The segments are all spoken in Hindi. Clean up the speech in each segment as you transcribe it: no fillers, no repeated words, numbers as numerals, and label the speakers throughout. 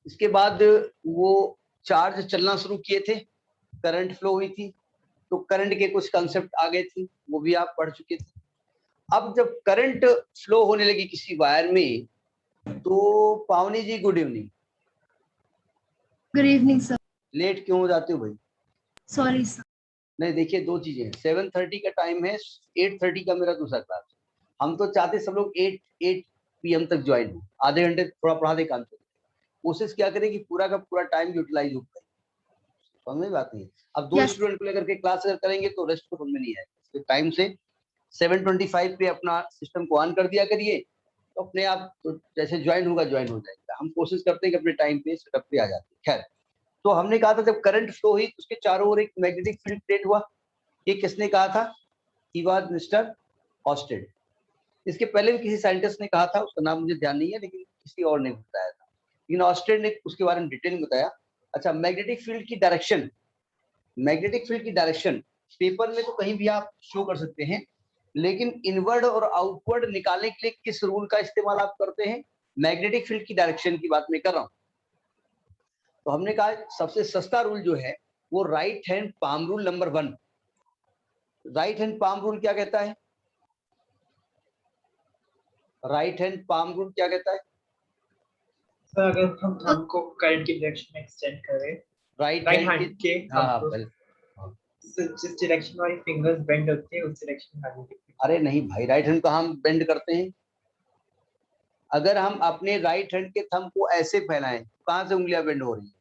Speaker 1: इसके बाद वो चार्ज चलना शुरू किए थे, करंट फ्लो हुई थी, तो करंट के कुछ कंसेप्ट आ गए थे, वो भी आप पढ़ चुके थे। अब जब करंट फ्लो होने लगी किसी वायर में, तो Pavani ji good evening.
Speaker 2: Good evening sir.
Speaker 1: Late क्यों हो जाते हो भाई?
Speaker 2: Sorry sir.
Speaker 1: नहीं देखिए, दो चीजें हैं, 7:30 का टाइम है, 8:30 का मेरा दूसरा क्लास। हम तो चाहते सब लोग 8 PM तक ज्वाइन हो, आधे घंटे थोड़ा पढ़ा दे काम करें, कोशिश क्या करें कि पूरा का पूरा टाइम यूटिलाइज हो पाए। समझ में बात नहीं है। अब दो
Speaker 2: Yes.
Speaker 1: स्टूडेंट को लेकर के क्लास अगर करेंगे तो रेस्ट को समझ में नहीं आएगा, तो टाइम से 7:25 पे अपना सिस्टम को ऑन कर दिया करिए, तो अपने आप तो जैसे ज्वाइन होगा ज्वाइन हो जाएगा। हम कोशिश करते हैं कि अपने टाइम पे सेटअप पे आ जाते हैं। खैर, तो हमने कहा था जब करंट फ्लो हुई उसके चारों ओर एक मैग्नेटिक फील्ड क्रिएट हुआ। ये किसने कहा था? He was mister Oersted. इसके पहले भी किसी साइंटिस्ट ने कहा था, उसका नाम मुझे ध्यान नहीं है, लेकिन किसी और ने बताया था, लेकिन ऑस्टेड ने उसके बारे में डिटेल में बताया। अच्छा, मैग्नेटिक फील्ड की डायरेक्शन, मैग्नेटिक फील्ड की डायरेक्शन पेपर में तो कहीं भी आप शो कर सकते हैं, लेकिन इनवर्ड और आउटवर्ड निकालने के लिए किस रूल का इस्तेमाल आप करते हैं? मैग्नेटिक फील्ड की डायरेक्शन की बात मैं कर रहा हूं। तो हमने कहा सबसे सस्ता रूल जो है वो right hand palm rule number 1। Right hand palm rule क्या कहता है? राइट हैंड पाम रूल क्या कहता है?
Speaker 3: सर अगर हम थंब को करंट की डायरेक्शन में एक्सटेंड करें,
Speaker 1: राइट
Speaker 3: हैंड के
Speaker 1: हाँ,
Speaker 3: थंब को जिस डायरेक्शन वाली फिंगर्स बेंड होती है उस डायरेक्शन में आगे।
Speaker 1: अरे नहीं भाई, राइट हैंड को हम बेंड करते हैं। अगर हम अपने राइट हैंड के थंब को ऐसे फैलाएं, कहां से उंगलियां बेंड हो रही है?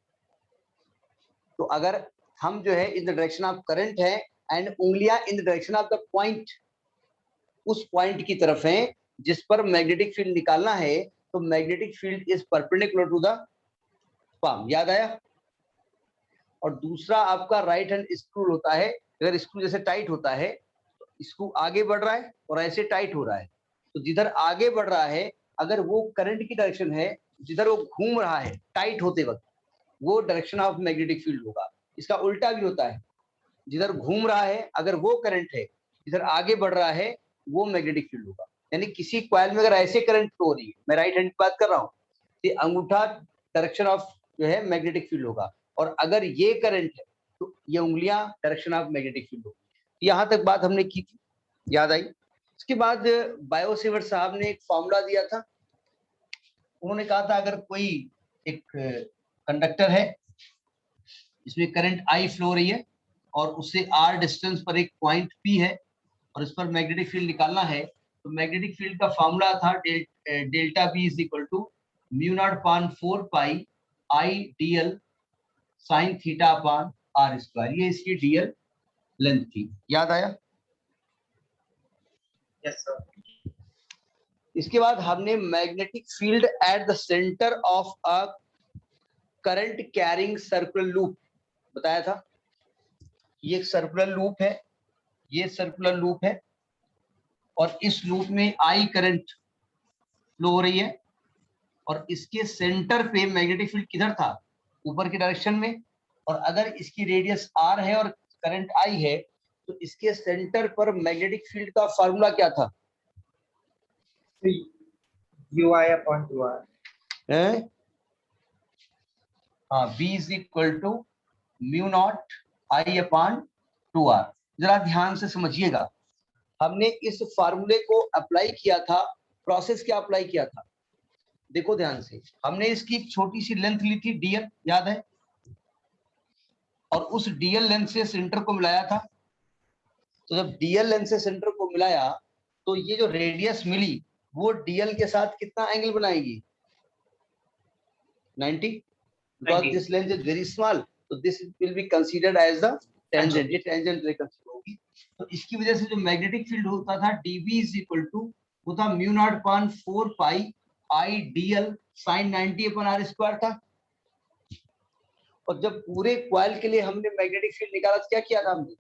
Speaker 1: तो अगर हम जो है in the direction of current है एंड उंगलियां in the direction of the point, उस पॉइंट की तरफ है जिस पर मैग्नेटिक फील्ड निकालना है, तो magnetic field is perpendicular to the palm. याद आया? और दूसरा आपका राइट हैंड स्क्रू होता है, अगर स्क्रू जैसे टाइट होता है तो स्क्रू आगे बढ़ रहा है और ऐसे टाइट हो रहा है, तो जिधर आगे बढ़ रहा है अगर वो करंट की डायरेक्शन है, जिधर वो घूम रहा है टाइट होते वक्त, वो डायरेक्शन ऑफ मैग्नेटिक फील्ड होगा। इसका उल्टा भी होता है, जिधर घूम रहा है अगर वो करंट है, जिधर आगे बढ़ रहा है वो मैग्नेटिक फील्ड होगा। यानी किसी कॉइल में अगर ऐसे करंट फ्लो हो रही है, मैं राइट हैंड की बात कर रहा हूँ, तो अंगूठा डायरेक्शन ऑफ जो है मैग्नेटिक फील्ड होगा, और अगर ये करंट है तो ये उंगलियां डायरेक्शन ऑफ मैग्नेटिक फील्ड होगी। यहाँ तक बात हमने की थी, याद आई? इसके बाद बायोसेवर्ट साहब ने एक फॉर्मूला दिया था। उन्होंने कहा था अगर कोई एक कंडक्टर है, इसमें करंट आई फ्लो हो रही है और उससे आर डिस्टेंस पर एक पॉइंट पी है और इस पर मैग्नेटिक फील्ड निकालना है, तो मैग्नेटिक फील्ड का फॉर्मूला था delta B is equal to mu naught upon 4 pi I DL sine theta upon R square. ये इसकी डीएल लेंथ थी। याद आया?
Speaker 3: Yes sir.
Speaker 1: इसके बाद हमने magnetic field at the centre of a current carrying circular loop बताया था। ये एक सर्कुलर लूप है, ये सर्कुलर लूप है, और इस लूप में आई करंट फ्लो हो रही है, और इसके सेंटर पे मैग्नेटिक फील्ड किधर था? ऊपर की डायरेक्शन में। और अगर इसकी रेडियस आर है और करंट आई है, तो इसके सेंटर पर मैग्नेटिक फील्ड का फार्मूला क्या था?
Speaker 3: ui upon 2r।
Speaker 1: हाँ, b is equal to mu naught I upon 2r। जरा ध्यान से समझिएगा, हमने इस फार्मूले को अप्लाई किया था। प्रोसेस क्या अप्लाई किया था? देखो ध्यान से, हमने इसकी एक छोटी सी लेंथ ली थी dl, याद है? और उस dl लेंथ से सेंटर को मिलाया था। तो जब dl लेंथ से सेंटर को मिलाया तो ये जो रेडियस मिली वो dl के साथ कितना एंगल बनाएगी? 90, because this length is very small, so this will be considered as the tangent। ये tangent ray consider होगी। तो इसकी वजह से जो मैग्नेटिक फील्ड होता था dB इज इक्वल टू होता mu naught upon 4 pi I DL sine 90 upon R square था। और जब पूरे कॉइल के लिए हमने मैग्नेटिक फील्ड निकाला तो क्या किया था हमने?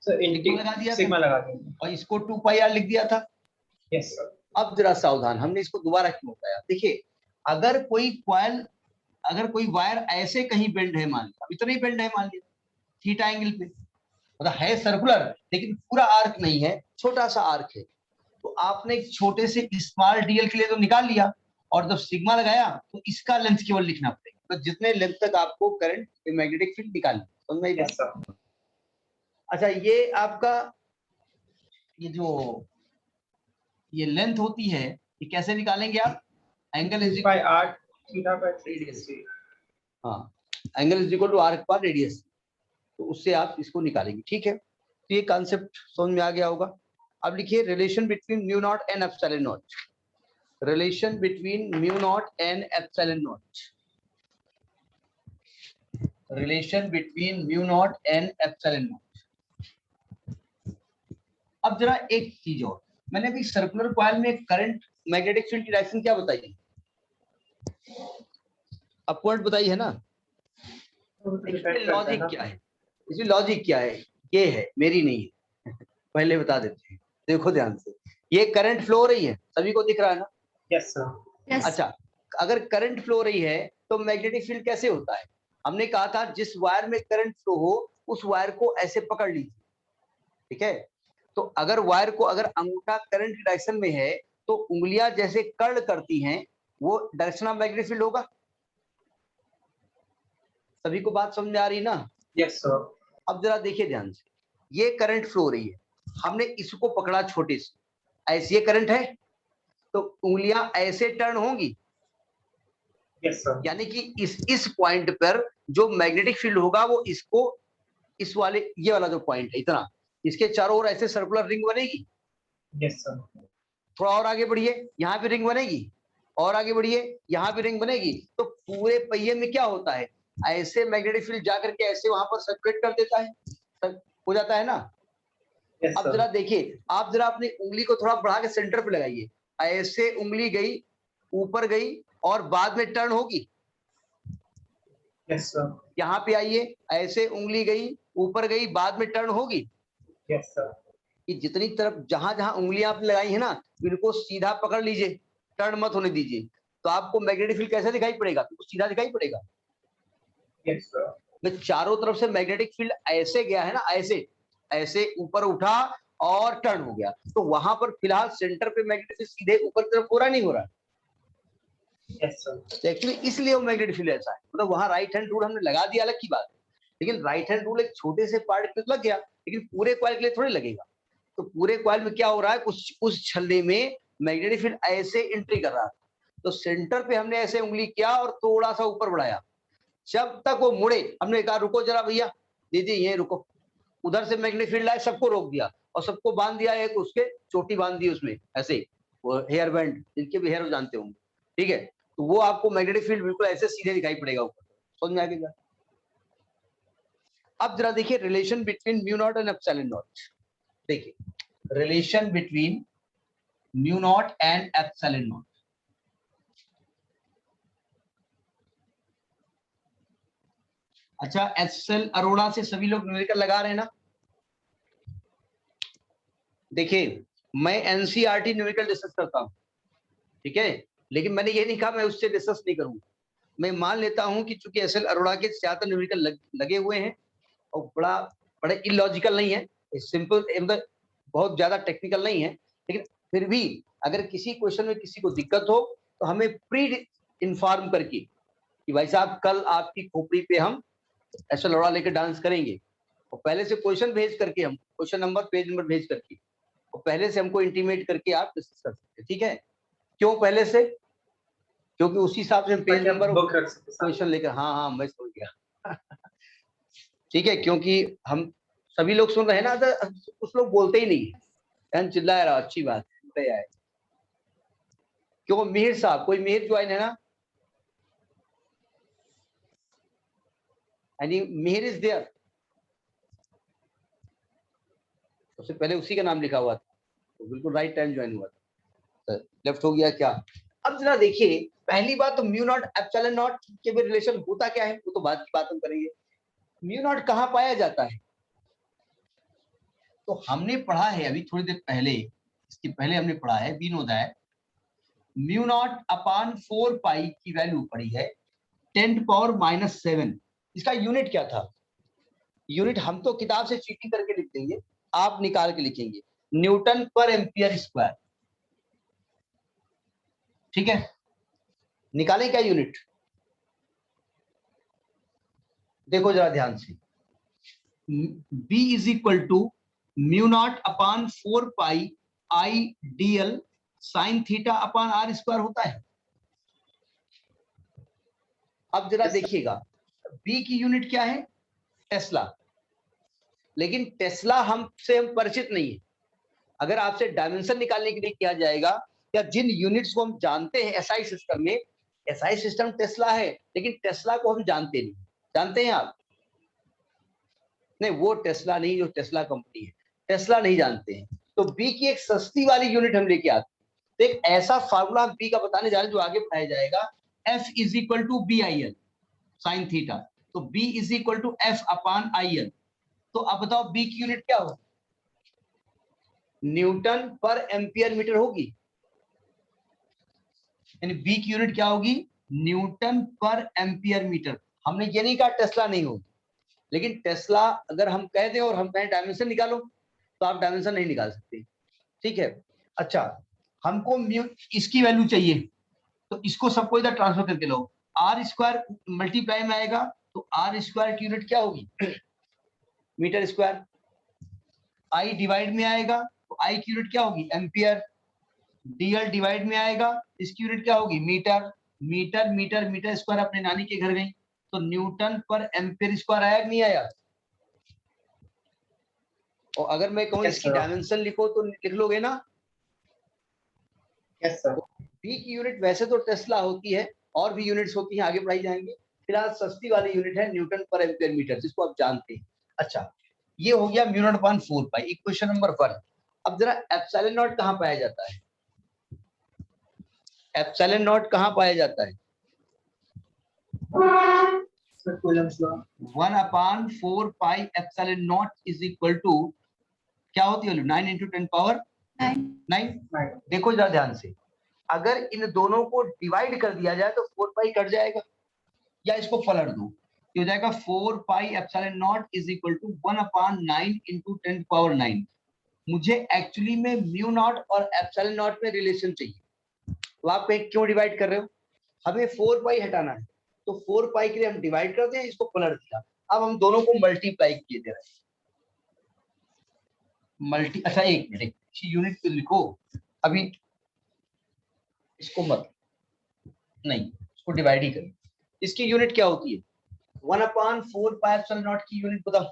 Speaker 3: सर
Speaker 1: लगा दिया
Speaker 3: सिग्मा
Speaker 1: था
Speaker 3: लगा दिया
Speaker 1: और इसको 2 पाई आर लिख दिया था।
Speaker 3: Yes sir.
Speaker 1: अब जरा सावधान, हमने इसको दोबारा क्यों बताया? देखिए, अगर कोई कॉइल, अगर कोई वायर ऐसे कहीं बेंड है, मान लिया इतना ही बेंड है, मान लिया थीटा एंगल पे, मतलब है सर्कुलर लेकिन पूरा आर्क नहीं है, छोटा सा आर्क है, तो आपने एक छोटे से स्मॉल डीएल के लिए तो निकाल लिया, और जब सिग्मा लगाया तो इसका लेंथ केवल लिखना पड़ेगा। तो जितने लेंथ तक आपको करंट मैग्नेटिक फील्ड निकालना, समझ में आई
Speaker 3: Yes,
Speaker 1: बात?
Speaker 3: sir.
Speaker 1: अच्छा, ये आपका ये जो ये लेंथ होती है ये कैसे निकालेंगे आप? Angle is
Speaker 3: By R theta by 360.
Speaker 1: हाँ, angle is equal to arc पर रेडियस, तो उससे आप इसको निकालेंगे। ठीक है, तो ये कॉन्सेप्ट समझ में आ गया होगा। अब लिखिए relation between mu naught and epsilon not. Relation between mu naught and epsilon not. Relation between mu naught and epsilon not. अब जरा एक चीज और, मैंने अभी सर्कुलर कॉइल में करंट मैग्नेटिक फील्ड की डायरेक्शन क्या बताई? अपवर्ड बताई है ना। इसमें लॉजिक क्या है? इसमें लॉजिक क्या है? ये है, मेरी नहीं है। पहले बता देते हैं, देखो ध्यान से। ये करंट फ्लो हो रही है, सभी को दिख रहा है ना?
Speaker 3: Yes, sir.
Speaker 2: Yes.
Speaker 1: अच्छा, अगर करंट फ्लो हो रही है तो मैग्नेटिक फील्ड कैसे होता है? हमने कहा था जिस वायर में करंट फ्लो हो उस वायर को ऐसे पकड़ लीजिए, ठीक है? तो अगर वायर को, अगर अंगूठा करंट की डायरेक्शन में है तो उंगलियां जैसे कर्ल करती हैं, वो डायरेक्शन ऑफ मैग्नेटिक फील्ड होगा। सभी को बात समझ में आ रही है ना?
Speaker 3: Yes, sir.
Speaker 1: अब जरा देखिए ध्यान से, ये करंट फ्लो हो रही है, हमने इसको पकड़ा छोटे से, ऐसे ये करंट है, तो उंगलियां ऐसे टर्न होंगी,
Speaker 3: Yes, sir.
Speaker 1: यानी कि इस पॉइंट पर जो मैग्नेटिक फील्ड होगा वो इसको, इस वाले, ये वाला जो पॉइंट है इतना, इसके चारों ओर ऐसे सर्कुलर रिंग बनेगी।
Speaker 3: Yes, sir.
Speaker 1: थोड़ा और आगे बढ़िए, यहाँ भी रिंग बनेगी, और आगे बढ़िए, यहाँ भी रिंग बनेगी। तो पूरे पहिए में क्या होता है, ऐसे मैग्नेटिक फील्ड जाकर के ऐसे वहां पर सर्कुलेट कर देता है, हो जाता है ना?
Speaker 3: Yes,
Speaker 1: अब
Speaker 3: sir.
Speaker 1: जरा देखिए, आप जरा अपनी उंगली को थोड़ा बढ़ा के सेंटर पे लगाइए, ऐसे उंगली गई, ऊपर गई और बाद में टर्न होगी।
Speaker 3: Yes, sir.
Speaker 1: यहाँ पे आइए, ऐसे उंगली गई, ऊपर गई, बाद में टर्न होगी।
Speaker 3: Yes, sir.
Speaker 1: कि जितनी तरफ जहां जहां उंगलियां आपने लगाई है ना, इनको सीधा पकड़ लीजिए, टर्न मत होने दीजिए। तो आपको मैग्नेटिक फील्ड कैसे दिखाई पड़ेगा? तो सीधा दिखाई पड़ेगा।
Speaker 3: Yes, sir.
Speaker 1: मैं चारों तरफ से मैग्नेटिक फील्ड ऐसे गया है ना, ऐसे ऐसे ऊपर उठा और टर्न हो गया, तो वहां पर फिलहाल सेंटर पे मैग्नेटिक फील्ड सीधे ऊपर की तरफ हो रहा नहीं हो रहा?
Speaker 3: Yes, sir.
Speaker 1: तो एक्चुअली इसलिए वो मैग्नेटिक फील्ड ऐसा है, मतलब वहां राइट हैंड रूल हमने लगा दिया, अलग की बात है, लेकिन राइट हैंड रूल एक छोटे से पार्ट पे लग गया, लेकिन पूरे कॉइल के लिए थोड़ी लगेगा। तो पूरे कॉइल में क्या हो रहा है, उस छल्ले में मैग्नेटिक फील्ड ऐसे एंट्री कर रहा था, तो सेंटर पे हमने ऐसे उंगली किया और थोड़ा सा ऊपर बढ़ाया, जब तक वो मुड़े हमने कहा रुको जरा भैया, दीदी यहीं रुको। उधर से मैग्नेटिक फील्ड आए, सबको रोक दिया और सबको बांध दिया, एक उसके चोटी बांध दी उसमें ऐसे, वो हेयर बैंड, जिनके भी हेयर जानते होंगे, ठीक है? तो वो आपको मैग्नेटिक फील्ड बिल्कुल ऐसे सीधे दिखाई पड़ेगा ऊपर, समझ में आ गया? अब जरा देखिए relation between mu naught and epsilon naught. देखिए relation between mu naught and epsilon naught. अच्छा, एचएल अरोड़ा से सभी लोग न्यूमेरिकल लगा रहे हैं ना? देखिए मैं एनसीईआरटी न्यूमेरिकल डिस्कस करता हूं, ठीक है, लेकिन मैंने ये नहीं कहा मैं उससे डिस्कस नहीं करूंगा। मैं मान लेता हूं कि चूंकि एसएल अरोड़ा के ज्यादातर न्यूमेरिकल लगे हुए हैं और बड़े इलॉजिकल नहीं है, सिंपल, बहुत ज्यादा टेक्निकल नहीं है, लेकिन फिर भी अगर किसी क्वेश्चन में किसी को दिक्कत हो तो हमें प्री इन्फॉर्म करके कि भाई साहब कल आपकी खोपड़ी पे हम एसएल अरोड़ा लेकर डांस करेंगे, और पहले से क्वेश्चन भेज करके, हम क्वेश्चन नंबर पेज नंबर भेज करके, और पहले से हमको इंटीमेट करके आप डिस्कस कर सकते हैं, ठीक है? क्यों पहले से? क्योंकि उसी हिसाब से पेज नंबर
Speaker 3: बुक रख सकते
Speaker 1: क्वेश्चन लेकर, हाँ हाँ मैं समझ गया। ठीक है, क्योंकि हम सभी लोग सुन रहे हैं ना, तो कुछ लोग बोलते ही नहीं है, चिल्ला रहा, अच्छी बात है। क्यों मिहिर साहब, कोई मिहिर ज्वाइन है ना? यानी मिहिर इज देयर, सबसे पहले उसी का नाम लिखा हुआ था, तो बिल्कुल राइट टाइम ज्वाइन हुआ था, लेफ्ट हो गया क्या? अब जरा देखिए, पहली बात तो म्यू नॉट एप्सिलॉन नॉट के भी रिलेशन होता क्या है, वो तो बाद की बात हम करेंगे। म्यू नॉट कहाँ पाया जाता है? तो हमने पढ़ा है अभी थोड़ी देर पहले, इसके पहले हमने पढ़ा है, we know that mu naught upon 4 pi की वैल्यू पड़ी है 10⁻⁻⁷। इसका यूनिट क्या था? यूनिट हम तो किताब से चीटिंग करके लिख देंगे, आप निकाल के लिखेंगे, न्यूटन पर एम्पियर स्क्वायर, ठीक है? निकालें क्या यूनिट? देखो जरा ध्यान से, B is equal to mu naught upon 4 pi I D L sine theta upon R square होता है। अब जरा देखिएगा, B की यूनिट क्या है? टेस्ला। लेकिन टेस्ला हमसे हम परिचित नहीं है। अगर आपसे डायमेंशन निकालने के लिए किया जाएगा, या जिन यूनिट्स को हम जानते हैं एसआई सिस्टम में, एसआई सिस्टम टेस्ला है, लेकिन टेस्ला को हम जानते नहीं। जानते हैं आप? नहीं, वो टेस्ला नहीं जो टेस्ला कंपनी है, टेस्ला नहीं जानते हैं। तो बी की एक सस्ती वाली यूनिट हम लेके आते हैं। तो एक ऐसा फार्मूला हम बी का बताने जा रहे हैं जो आगे पढ़ाया जाएगा, F is equal to B I L sine theta. तो B is equal to F upon I L. तो अब बताओ बी की यूनिट क्या होगी? न्यूटन पर एम्पियर मीटर होगी। यानी बी की यूनिट क्या होगी? न्यूटन पर एम्पियर मीटर। हमने ये नहीं कहा टेस्ला नहीं होगी, लेकिन टेस्ला अगर हम कह दें और हम कहें डायमेंशन निकालो, तो आप डायमेंशन नहीं निकाल सकते। ठीक है, अच्छा, हमको म्यू इसकी वैल्यू चाहिए, तो इसको सबको इधर ट्रांसफर करके लो। आर स्क्वायर मल्टीप्लाई में आएगा, तो आर स्क्वायर की यूनिट क्या होगी? Metre square. आई डिवाइड में आएगा, तो आई की यूनिट क्या होगी? एम्पियर। डीएल डिवाइड में आएगा, इसकी यूनिट क्या होगी? Metre. Metre metre metre square अपने नानी के घर गई, तो न्यूटन पर एम्पियर स्क्वायर आया कि नहीं आया? और अगर मैं कहूँ
Speaker 3: Yes,
Speaker 1: इसकी
Speaker 3: sir.
Speaker 1: डायमेंशन लिखो तो लिख लोगे ना?
Speaker 3: Yes, sir.
Speaker 1: बी की यूनिट वैसे तो टेस्ला होती है, और भी यूनिट्स होती हैं, आगे पढ़ाई जाएंगे। फिलहाल सस्ती वाली यूनिट है न्यूटन पर एम्पियर मीटर, जिसको आप जानते हैं। अच्छा, ये हो गया म्यू नॉट अपॉन 4 पाई। Equation number 1। अब जरा एप्सिलॉन नॉट कहाँ पाया जाता है? एप्सिलॉन नॉट कहाँ पाया जाता है?
Speaker 3: Sir, Coulomb's law.
Speaker 1: 1 upon 4 pi epsilon naught is equal to क्या होती है? 9 इंटू 10 पावर 9।
Speaker 3: Right.
Speaker 1: देखो जरा ध्यान से, अगर इन दोनों को डिवाइड कर दिया जाए तो 4 पाई कट जाएगा, या इसको पलट दो, ये हो जाएगा 4 pi epsilon naught is equal to 1 upon 9 into 10 power 9। मुझे एक्चुअली में म्यू नॉट और एप्सिलॉन नॉट में रिलेशन चाहिए, तो आप क्यों डिवाइड कर रहे हो? हमें 4 पाई हटाना है, तो 4 पाई के लिए हम डिवाइड करते हैं, इसको पलट दिया। अब हम दोनों को मल्टीप्लाई किए दे रहे हैं। अच्छा एक मिनट, यूनिट पे लिखो अभी, इसको मत, नहीं इसको डिवाइड ही करें। इसकी यूनिट क्या होती है? 1 अपॉन 4 पाई एप्सिलॉन नॉट की यूनिट बताओ।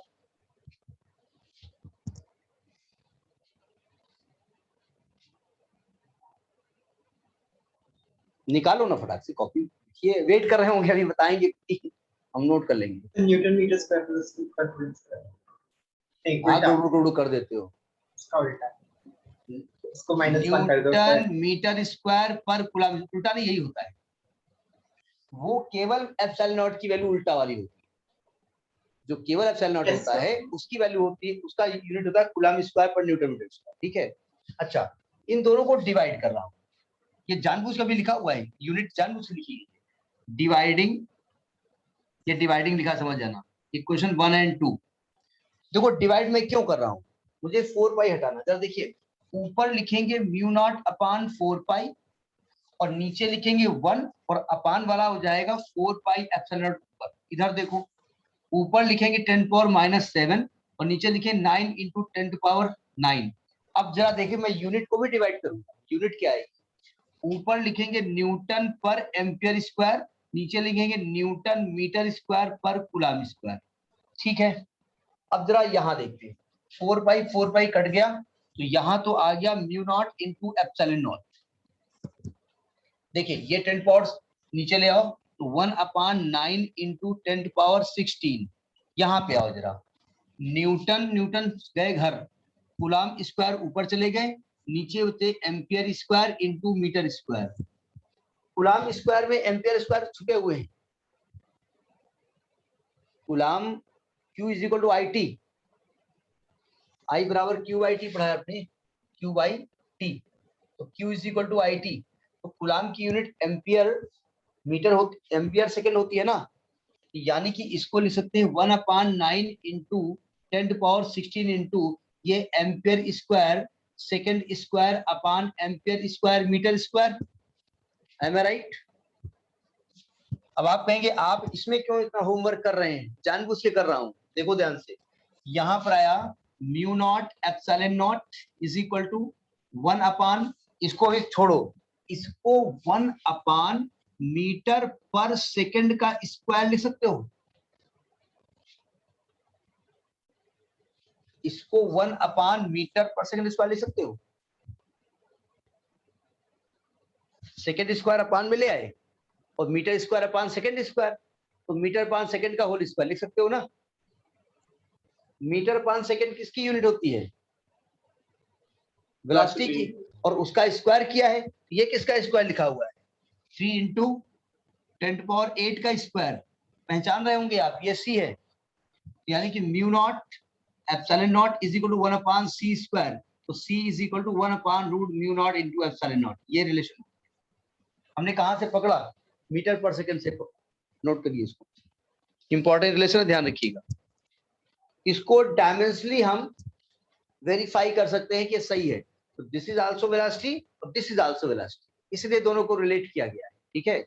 Speaker 1: निकालो ना फटाक से, कॉपी ये वेट कर रहे होंगे, अभी बताएंगे, हम नोट कर लेंगे।
Speaker 3: Newton meter square plus circumference square. एक
Speaker 1: हाँ,
Speaker 3: उल्टा,
Speaker 1: गुड़ कर देते हो।
Speaker 3: इसका उल्टा, इसको -1 कर दो।
Speaker 1: न्यूटन मीटर स्क्वायर पर कूलम। उल्टा नहीं, यही होता है। वो केवल एप्सिलॉन नॉट की वैल्यू उल्टा वाली होती है। जो केवल एप्सिलॉन नॉट
Speaker 3: Yes,
Speaker 1: होता
Speaker 3: sir.
Speaker 1: है उसकी वैल्यू होती है, उसका यूनिट होता है कूलम स्क्वायर पर न्यूटन मीटर स्क्वायर। ठीक है, अच्छा, इन दोनों को डिवाइड कर रहा हूँ, ये जानबूझ कर भी लिखा हुआ है, यूनिट जानबूझ के लिखी है। डिवाइडिंग, ये डिवाइडिंग लिखा समझ जाना। Equation 1 and 2। देखो डिवाइड में क्यों कर रहा हूँ, मुझे 4 पाई हटाना। जरा देखिए, ऊपर लिखेंगे म्यू नॉट अपॉन 4 पाई, और नीचे लिखेंगे 1, और अपान वाला हो जाएगा 4 पाई एप्सिलॉन नॉट ऊपर। इधर देखो, ऊपर लिखेंगे 10 पावर -7, और नीचे लिखे 9 इंटू 10 पावर 9। अब जरा देखिए, मैं यूनिट को भी डिवाइड करूंगा। यूनिट क्या है? ऊपर लिखेंगे न्यूटन पर एम्पियर स्क्वायर, नीचे लिखेंगे न्यूटन मीटर स्क्वायर पर कूलम स्क्वायर। ठीक है, अब जरा यहाँ देखते हैं, 4 पाई कट गया, तो यहाँ तो आ गया mu naught into epsilon naught. देखिए ये 10 पावर नीचे ले आओ, तो 1 अपॉन 9 इंटू 10 पावर 16। यहाँ पे आओ जरा, न्यूटन न्यूटन गए घर, कूलम स्क्वायर ऊपर चले गए, नीचे होते ampere square into metre square. Coulomb square में एम्पियर स्क्वायर छुपे हुए हैं। Coulomb Q is equal to I T, I बराबर क्यू बाई टी पढ़ा आपने, क्यू बाई टी, तो Q is equal to I T. तो कूलम की यूनिट एम्पियर मीटर होती, एम्पियर सेकेंड होती है ना, यानी कि इसको लिख सकते हैं 1 अपॉन 9 इंटू 10 पावर 16 इंटू ये ampere square second square upon ampere square metre square. Am I right? अब आप कहेंगे आप इसमें क्यों इतना होमवर्क कर रहे हैं? जानबूझ के कर रहा हूं, देखो ध्यान से। यहां पर आया mu naught epsilon naught is equal to 1 upon, इसको भी छोड़ो, इसको 1 अपान मीटर पर सेकंड का स्क्वायर लिख सकते हो। इसको 1 अपान मीटर पर सेकंड स्क्वायर लिख सकते हो। सेकंड स्क्वायर अपान में ले आए और metre square upon second square, तो मीटर अपान सेकंड का होल स्क्वायर लिख सकते हो ना। मीटर अपान सेकंड किसकी यूनिट होती है? वेलोसिटी की, और उसका स्क्वायर किया है। ये किसका स्क्वायर लिखा हुआ है? 3 इंटू 10⁸ का स्क्वायर। पहचान रहे होंगे आप, ये सी है, यानी कि mu naught epsilon naught is equal to 1 upon C square. तो C is equal to 1 upon root mu naught into epsilon naught. ये रिलेशन हमने कहां से पकड़ा? मीटर पर सेकंड से। नोट करिए इसको, इंपॉर्टेंट रिलेशन है, ध्यान रखिएगा। इसको डायमेंशनली हम वेरीफाई कर सकते हैं कि सही है। तो दिस इज आल्सो वेलोसिटी और दिस इज आल्सो वेलोसिटी, इसलिए दोनों को रिलेट किया गया है। ठीक है,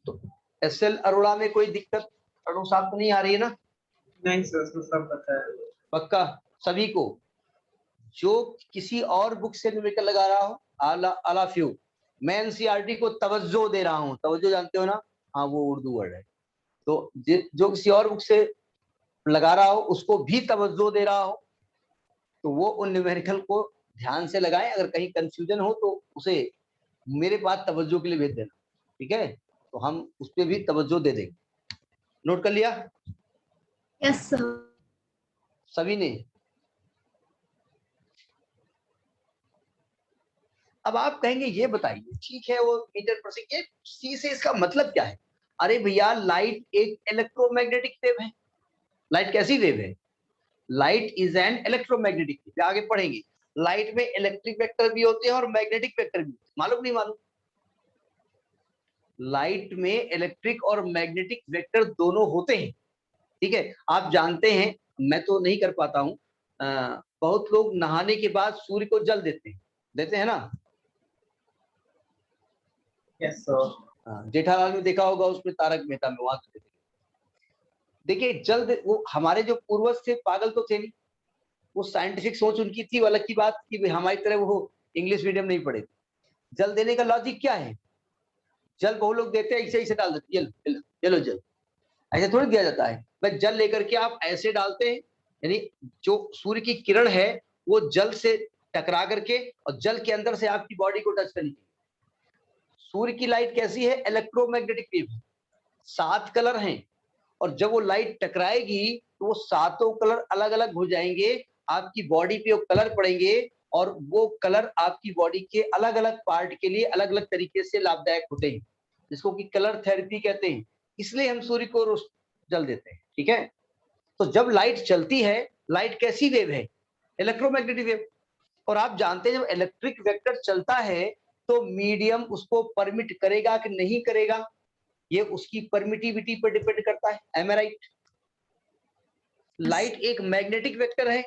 Speaker 1: तो एसएल अरोड़ा में कोई दिक्कत अरुण साहब को नहीं आ रही है ना?
Speaker 3: नहीं सर, उसको सब पता है।
Speaker 1: पक्का सभी को? जो किसी और बुक से न्यूमेरिकल लगा रहा हो, आला फ्यू, मैं एनसीईआरटी को तवज्जो दे रहा हूं। तवज्जो जानते हो ना? हाँ, वो उर्दू वर्ड है। तो जो किसी और बुक से लगा रहा हो उसको भी तवज्जो दे रहा हो, तो वो उन न्यूमेरिकल को ध्यान से लगाएं। अगर कहीं कंफ्यूजन हो तो उसे मेरे पास तवज्जो के लिए भेज देना, ठीक है? तो हम उस पर भी तवज्जो दे देंगे। नोट कर लिया?
Speaker 2: Yes sir.
Speaker 1: सभी ने? अब आप कहेंगे ये बताइए, ठीक है वो मीटर पर सेकंड, सी से इसका मतलब क्या है? अरे भैया, लाइट एक इलेक्ट्रोमैग्नेटिक वेव है। लाइट कैसी वेव है? Light is an electromagnetic wave. आगे पढ़ेंगे, लाइट में इलेक्ट्रिक वेक्टर भी होते हैं और मैग्नेटिक वेक्टर भी। मालूम नहीं मालूम? लाइट में इलेक्ट्रिक और मैग्नेटिक वेक्टर दोनों होते हैं। ठीक है, आप जानते हैं, मैं तो नहीं कर पाता हूं, बहुत लोग नहाने के बाद सूर्य को जल देते हैं ना?
Speaker 3: Yes sir.
Speaker 1: जेठालाल में देखा होगा, उसमें तारक मेहता में, वहां से देखिए जल वो हमारे जो पूर्वज थे पागल तो थे नहीं, वो साइंटिफिक सोच उनकी थी, अलग की बात कि हमारी तरह वो इंग्लिश मीडियम नहीं पढ़े। जल देने का लॉजिक क्या है? जल बहुत लोग देते हैं, ऐसे डाल देते हैं, चलो जल, ऐसे थोड़ी दिया जाता है। बस जल लेकर के आप ऐसे डालते हैं, यानी जो सूर्य की किरण है वो जल से टकरा करके और जल के अंदर से आपकी बॉडी को टच करनी चाहिए। सूर्य की लाइट कैसी है? इलेक्ट्रोमैग्नेटिक वेव, 7 कलर हैं, और जब वो लाइट टकराएगी तो वो सातों कलर अलग अलग हो जाएंगे, आपकी बॉडी पे वो कलर पड़ेंगे, और वो कलर आपकी बॉडी के अलग अलग पार्ट के लिए अलग अलग तरीके से लाभदायक होते हैं, जिसको कि कलर थेरेपी कहते हैं। इसलिए हम सूर्य को जल देते हैं। ठीक है, तो जब लाइट चलती है, लाइट कैसी वेव है? Electromagnetic wave. और आप जानते हैं जब इलेक्ट्रिक वेक्टर चलता है तो मीडियम उसको परमिट करेगा कि नहीं करेगा, ये उसकी परमिटिविटी पर डिपेंड करता है। M I right? लाइट एक मैग्नेटिक वेक्टर है,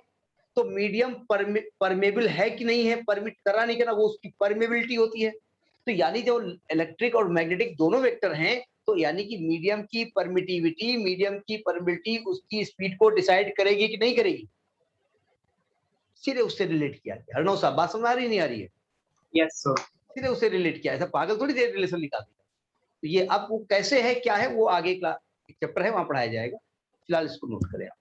Speaker 1: तो मीडियम परमेबल है कि नहीं है, परमिट करना नहीं करना, वो उसकी परमेबिलिटी होती है। तो यानी जो इलेक्ट्रिक और मैग्नेटिक दोनों वेक्टर हैं, तो यानी कि मीडियम की परमिटिविटी, मीडियम की परमिबिलिटी उसकी स्पीड को डिसाइड करेगी कि नहीं करेगी। सीधे उससे रिलेट किया गया। अर्णव साहब, बात समझ आ रही नहीं आ रही है?
Speaker 3: Yes sir.
Speaker 1: सीधे उससे रिलेट किया, ऐसा पागल थोड़ी देर रिलेशन निकाल दिया। तो ये अब वो कैसे है, क्या है, वो आगे क्लास चैप्टर है, वहां पढ़ाया जाएगा। फिलहाल इसको नोट करें आप।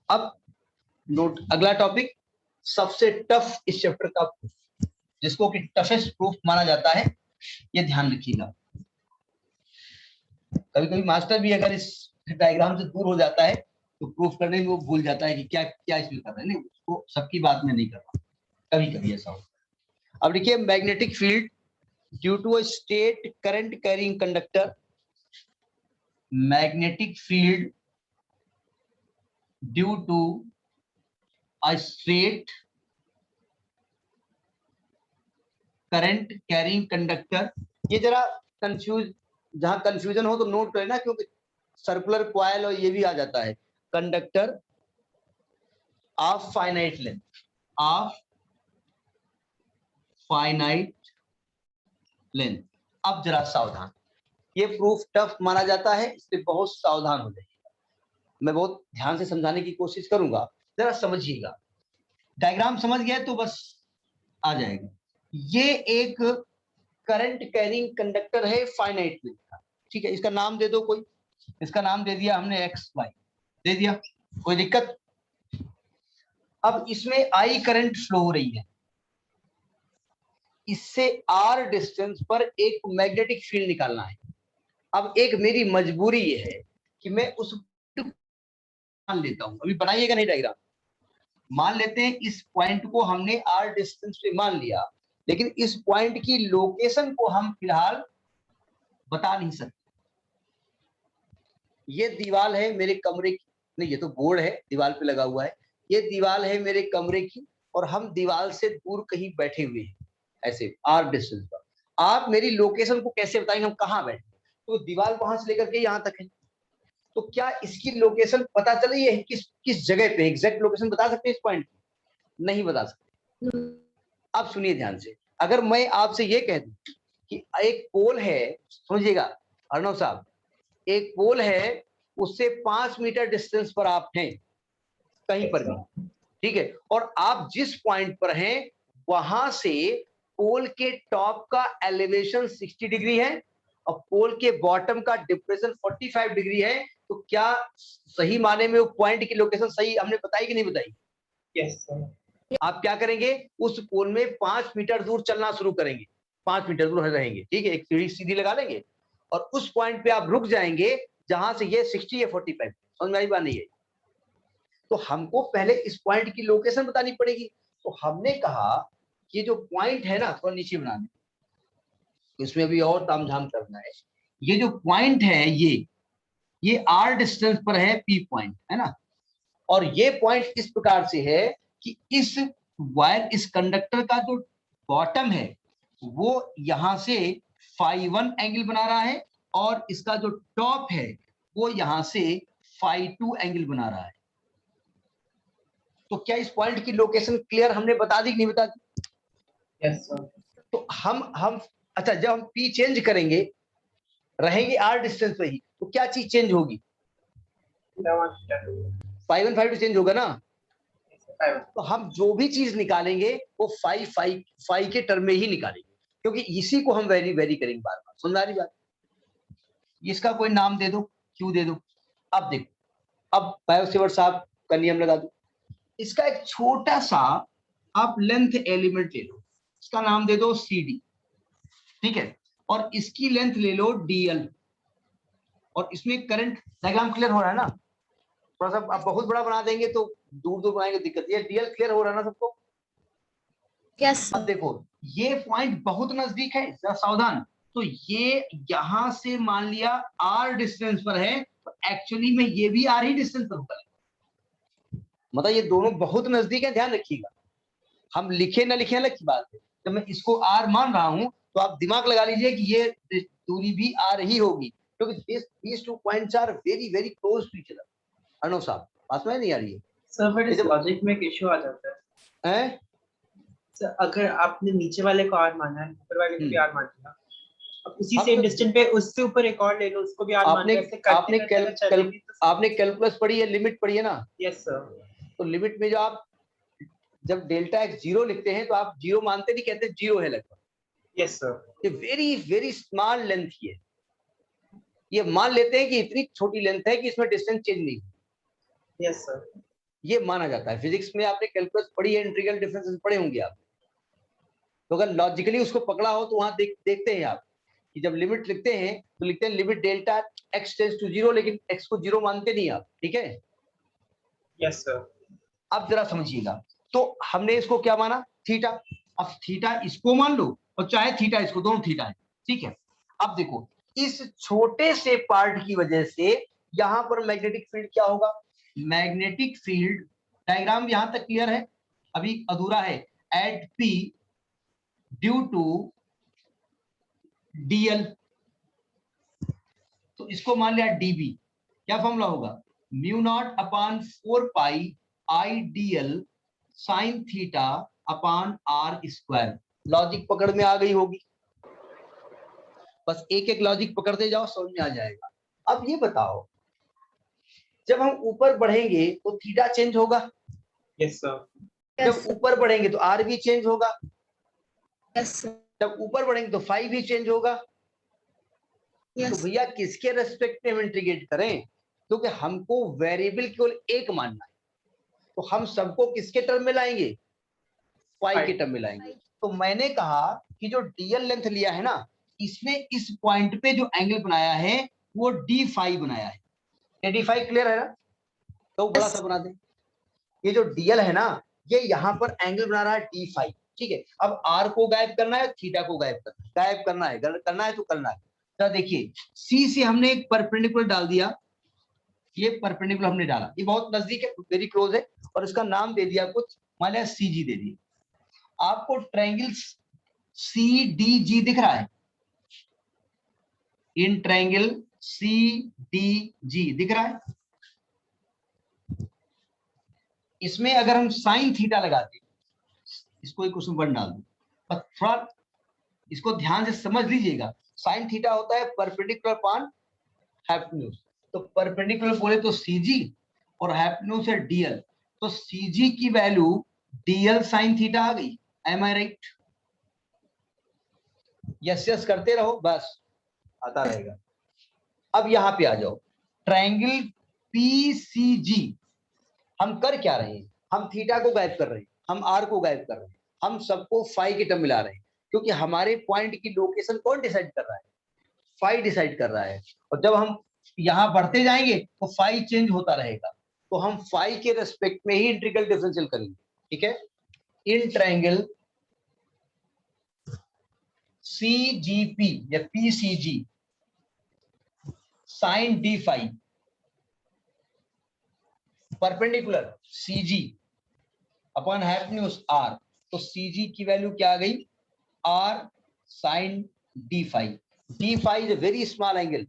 Speaker 1: अब नोट, अगला टॉपिक सबसे टफ इस चैप्टर का प्रूफ, जिसको कि टफेस्ट प्रूफ माना जाता है, ये ध्यान रखिएगा। कभी कभी मास्टर भी अगर इस डायग्राम से दूर हो जाता है तो प्रूफ करने में वो भूल जाता है कि क्या क्या इसमें कर रहे हैं। नहीं, उसको सबकी बात में नहीं कर रहा, कभी कभी ऐसा होता। अब देखिए, magnetic field due to a state current carrying conductor, magnetic field due to a straight current carrying conductor. ये जरा कंफ्यूज, जहां कंफ्यूजन हो तो नोट करें ना, क्योंकि सर्कुलर कॉइल और ये भी आ जाता है। Conductor of finite length, of finite length. अब जरा सावधान, ये प्रूफ टफ माना जाता है, इससे बहुत सावधान हो जाइएगा। मैं बहुत ध्यान से समझाने की कोशिश करूंगा, जरा समझिएगा। डायग्राम समझ गए तो बस आ जाएगा। ये एक करंट कैरिंग कंडक्टर है फाइनाइट लेंथ का, ठीक है। इसका नाम दे दो कोई, इसका नाम दे दिया हमने एक्स वाई, दे दिया, कोई दिक्कत। अब इसमें आई करंट फ्लो हो रही है, इससे आर डिस्टेंस पर एक मैग्नेटिक फील्ड निकालना है। अब एक मेरी मजबूरी ये है कि मैं उस मान लेता हूं, अभी बनाइएगा नहीं डायग्राम, मान लेते हैं इस पॉइंट को हमने आर डिस्टेंस पे मान लिया, लेकिन इस पॉइंट की लोकेशन को हम फिलहाल बता नहीं सकते। ये दीवार है मेरे कमरे की, नहीं ये तो बोर्ड है दीवार पे लगा हुआ है, ये दीवार है मेरे कमरे की, और हम दीवार से दूर कहीं बैठे हुए हैं ऐसे आर डिस्टेंस पर। आप मेरी लोकेशन को कैसे बताएंगे हम कहाँ बैठे? तो दीवार वहां से लेकर के यहाँ तक है, तो क्या इसकी लोकेशन पता चली है किस जगह पे? एग्जैक्ट लोकेशन बता सकते हैं इस पॉइंट की? नहीं बता सकते। अब सुनिए ध्यान से, अगर मैं आपसे ये कह दूं कि एक पोल है, समझिएगा अर्णव साहब, एक पोल है, उससे 5 मीटर डिस्टेंस पर आप हैं कहीं पर भी, ठीक है, और आप जिस पॉइंट पर हैं वहां से पोल के टॉप का एलिवेशन 60 डिग्री है और पोल के बॉटम का डिप्रेशन 45 डिग्री है, तो क्या सही माने में वो पॉइंट की लोकेशन सही हमने बताई कि नहीं बताई?
Speaker 3: Yes sir.
Speaker 1: आप क्या करेंगे, उस पोल में 5 मीटर दूर चलना शुरू करेंगे, 5 मीटर दूर रहेंगे, ठीक है, एक सीढ़ी सीधी लगा लेंगे और उस पॉइंट पे आप रुक जाएंगे जहां से ये 60 या 45, समझ में आई बात नहीं है? तो हमको पहले इस पॉइंट की लोकेशन बतानी पड़ेगी। तो हमने कहा कि जो पॉइंट है ना, थोड़ा नीचे बनाने, इसमें भी और तामझाम करना है। ये जो पॉइंट है ये आर डिस्टेंस पर है, पी पॉइंट है ना, और ये पॉइंट इस प्रकार से है कि इस वायर, इस कंडक्टर का जो बॉटम है वो यहां से φ1 एंगल बना रहा है और इसका जो टॉप है वो यहां से φ2 एंगल बना रहा है। तो क्या इस पॉइंट की लोकेशन क्लियर हमने बता दी कि नहीं बता दी?
Speaker 3: Yes sir. तो
Speaker 1: हम अच्छा, जब हम पी चेंज करेंगे रहेंगे आर डिस्टेंस पे ही, तो क्या चीज चेंज होगी? φ1 φ2 चेंज होगा ना। तो हम जो भी चीज निकालेंगे वो फाई के टर्म में ही निकालेंगे, क्योंकि इसी को हम वेरी करेंगे बार बार। समझ आ रही बात? इसका कोई नाम दे दो, क्यों दे दो। अब देखो, अब बायोसेवर साहब का नियम लगा दो, इसका एक छोटा सा आप लेंथ एलिमेंट ले लो, इसका नाम दे दो CD, ठीक है, और इसकी लेंथ ले लो DL, और इसमें करंट, डायग्राम क्लियर हो रहा है ना? थोड़ा सा आप बहुत बड़ा बना देंगे तो दूर दूर बनाएंगे दिक्कत। ये DL क्लियर हो रहा है ना सबको?
Speaker 2: यस
Speaker 1: अब देखो ये पॉइंट बहुत नजदीक है, जरा सावधान। तो ये यहां से मान लिया R डिस्टेंस पर है, तो एक्चुअली में ये भी R ही डिस्टेंस पर होगा, मतलब ये दोनों बहुत नजदीक है, ध्यान रखिएगा। हम लिखे ना लिखे अलग की बात है, जब मैं इसको R मान रहा हूं तो आप दिमाग लगा लीजिए कि ये दूरी भी R ही होगी, क्योंकि these 2 points are very close to each other। Arnav साहब बात में नहीं आ रही है
Speaker 3: सर, बट इस लॉजिक में एक इशू आ जाता है। सर अगर आपने नीचे वाले को R माना है, ऊपर वाले को भी R मान लिया, अब उसी सेम डिस्टेंस पे उससे ऊपर एक और ले लो, उसको भी R मान लिया, ऐसे करते
Speaker 1: आपने कैलकुलस पढ़ी है, लिमिट पढ़ी है ना?
Speaker 3: Yes sir.
Speaker 1: तो लिमिट में जो आप जब डेल्टा x 0 लिखते हैं तो आप 0 मानते नहीं, कहते 0 है लगभग।
Speaker 3: Yes sir.
Speaker 1: ये वेरी स्मॉल लेंथ है, ये मान लेते हैं कि इतनी छोटी लेंथ है कि इसमें डिस्टेंस चेंज नहीं।
Speaker 3: Yes sir.
Speaker 1: ये माना जाता है। फिजिक्स में आपने कैलकुलस पढ़ी है, इंटीग्रल डिफरेंसेस पढ़े होंगे आप, तो अगर लॉजिकली उसको पकड़ा हो तो वहां देखते हैं आप कि जब लिमिट लिखते हैं तो लिखते हैं limit delta x tends to 0, लेकिन x को 0 मानते नहीं आप, ठीक है?
Speaker 3: Yes sir.
Speaker 1: अब जरा समझिएगा, तो हमने इसको क्या माना? थीटा। अब थीटा इसको मान लो और चाहे थीटा इसको, दोनों थीटा है, ठीक है। अब देखो इस छोटे से पार्ट की वजह से यहां पर मैग्नेटिक फील्ड क्या होगा? मैग्नेटिक फील्ड, डायग्राम यहां तक क्लियर है? अभी अधूरा है। At P due to DL, तो इसको मान लिया DB। क्या फॉर्मूला होगा? Mu naught upon 4 pi IDL sine theta upon R square. Logic पकड़ में आ गई होगी, बस एक एक लॉजिक पकड़ते जाओ, समझ में आ जाएगा। अब ये बताओ, जब हम ऊपर बढ़ेंगे तो थीटा चेंज होगा।
Speaker 3: Yes sir.
Speaker 1: जब ऊपर बढ़ेंगे तो आर भी चेंज होगा।
Speaker 2: Yes sir.
Speaker 1: जब ऊपर बढ़ेंगे तो फाई भी चेंज होगा। तो भैया किसके रेस्पेक्ट में हम इंटीग्रेट करें, क्योंकि हमको वेरिएबल केवल एक मानना है, तो हम सबको किसके टर्म में लाएंगे, फाई के टर्म में लाएंगे। तो मैंने कहा कि जो डीएल लेंथ लिया है ना, इसने इस पॉइंट पे जो एंगल बनाया है वो डी फाई बनाया है। ये डी फाई क्लियर है ना, तो बड़ा सा बना दे। ये जो डीएल है ना, ये यहाँ पर एंगल बना रहा है डी फाई, ठीक है। अब आर को गायब करना है, थीटा को गायब करना है, करना है तो करना है। तो देखिए, सी से हमने एक परपेंडिकुलर डाल दिया, ये परपेंडिकुलर हमने डाला, ये बहुत नजदीक है, वेरी क्लोज है, और इसका नाम दे दिया कुछ, मान लिया सीजी दे दिया। आपको ट्रायंगल सी डी जी दिख रहा है, in triangle C D G दिख रहा है। इसमें अगर हम साइन थीटा लगाते, इसको एक क्वेश्चन वन डाल दो, पर थोड़ा इसको ध्यान से समझ लीजिएगा। साइन थीटा होता है परपेंडिकुलर अपॉन हाइपोटेन्यूज, तो परपेंडिकुलर बोले तो सीजी और हाइपोटेन्यूज है डीएल, तो सीजी की वैल्यू डीएल साइन थीटा आ गई। M I right? Yes yes करते रहो, बस आता रहेगा। अब यहां पे आ जाओ, ट्रायंगल पीसीजी, हम कर क्या रहे हैं, हम थीटा को गायब कर रहे हैं, हम आर को गायब कर रहे हैं, हम सबको फाई के टर्म मिला रहे हैं, क्योंकि हमारे पॉइंट की लोकेशन कौन डिसाइड कर रहा है, फाई डिसाइड कर रहा है। और जब हम यहां बढ़ते जाएंगे तो फाई चेंज होता रहेगा, तो हम फाई के रेस्पेक्ट में ही इंटीग्रल डिफरेंशियल करेंगे, ठीक है। इन ट्रायंगल सीजीपी या PCG sine D phi perpendicular CG upon hypotenuse R, तो सीजी की वैल्यू क्या आ गई, R sine D phi. D phi is a very small angle.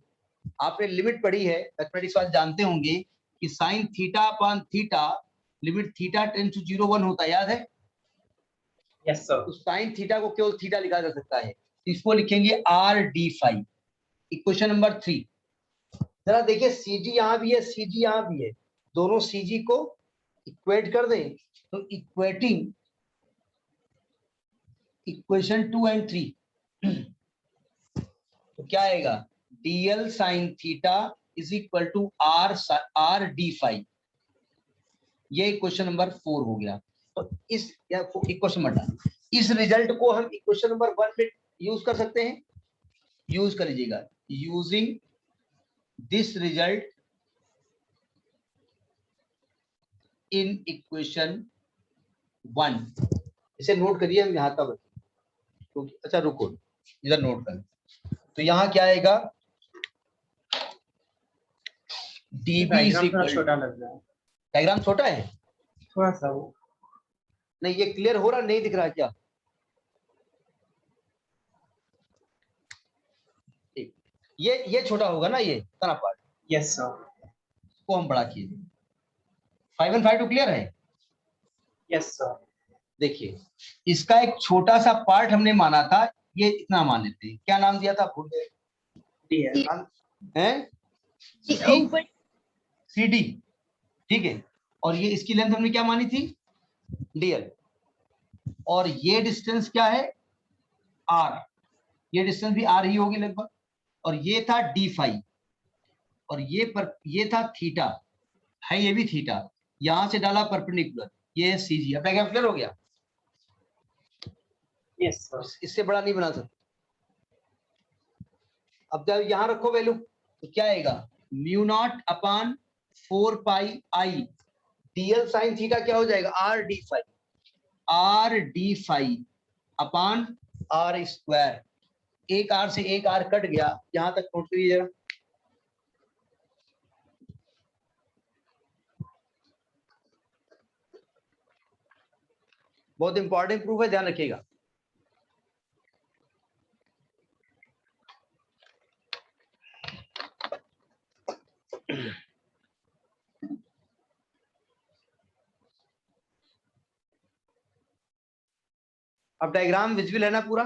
Speaker 1: आपने लिमिट पढ़ी है, मैथमेटिक्स वाले जानते होंगे कि sine theta upon theta limit theta tend to 0 1 होता है, याद है?
Speaker 3: Yes sir.
Speaker 1: तो साइन थीटा को केवल थीटा लिखा जा सकता है, इसको लिखेंगे R D phi. Equation number 3 जरा देखिए, सीजी यहां भी है, सीजी यहां भी है, दोनों सीजी को इक्वेट कर दें, तो इक्वेटिंग इक्वेशन 2 एंड 3 तो क्या आएगा, DL sine theta is equal to R D phi. ये क्वेश्चन नंबर 4 हो गया। तो इस इक्वेशन नंबर, इस रिजल्ट को हम इक्वेशन नंबर 1 में यूज कर सकते हैं, यूज कर लीजिएगा। Using this result in equation 1, इसे नोट करिए, हम यहां तक, क्योंकि अच्छा रुको, इधर नोट कर। तो यहां क्या आएगा, डीबी
Speaker 3: छोटा लग रहा है,
Speaker 1: डायग्राम छोटा है
Speaker 3: थोड़ा सा वो
Speaker 1: नहीं, ये क्लियर हो रहा नहीं दिख रहा क्या? ठीक, ये छोटा होगा ना, ये तना पार्ट।
Speaker 3: Yes sir.
Speaker 1: को हम बड़ा किए, 5 and 5 टू क्लियर है?
Speaker 3: Yes sir.
Speaker 1: देखिए, इसका एक छोटा सा पार्ट हमने माना था, ये इतना मान लेते हैं, क्या नाम दिया था, भूल गए हैं, सी डी, ठीक है। और ये इसकी लेंथ हमने क्या मानी थी, डीएल, और ये डिस्टेंस क्या है, आर, ये डिस्टेंस भी आर ही होगी लगभग, और ये था डी फाई, और ये था थीटा, है ये भी थीटा, यहां से डाला परपेंडिकुलर, ये है सीजी। अब क्या क्लियर हो गया?
Speaker 3: Yes sir.
Speaker 1: इससे बड़ा नहीं बना सकते। अब जब यहां रखो वैल्यू, तो क्या आएगा, mu naught upon 4 pi I, DL sine theta क्या हो जाएगा, R D phi upon R square. एक आर से एक आर कट गया, यहां तक नोट करिए जरा। बहुत इंपॉर्टेंट प्रूफ है, ध्यान रखिएगा। अब डायग्राम विजुअल है ना पूरा?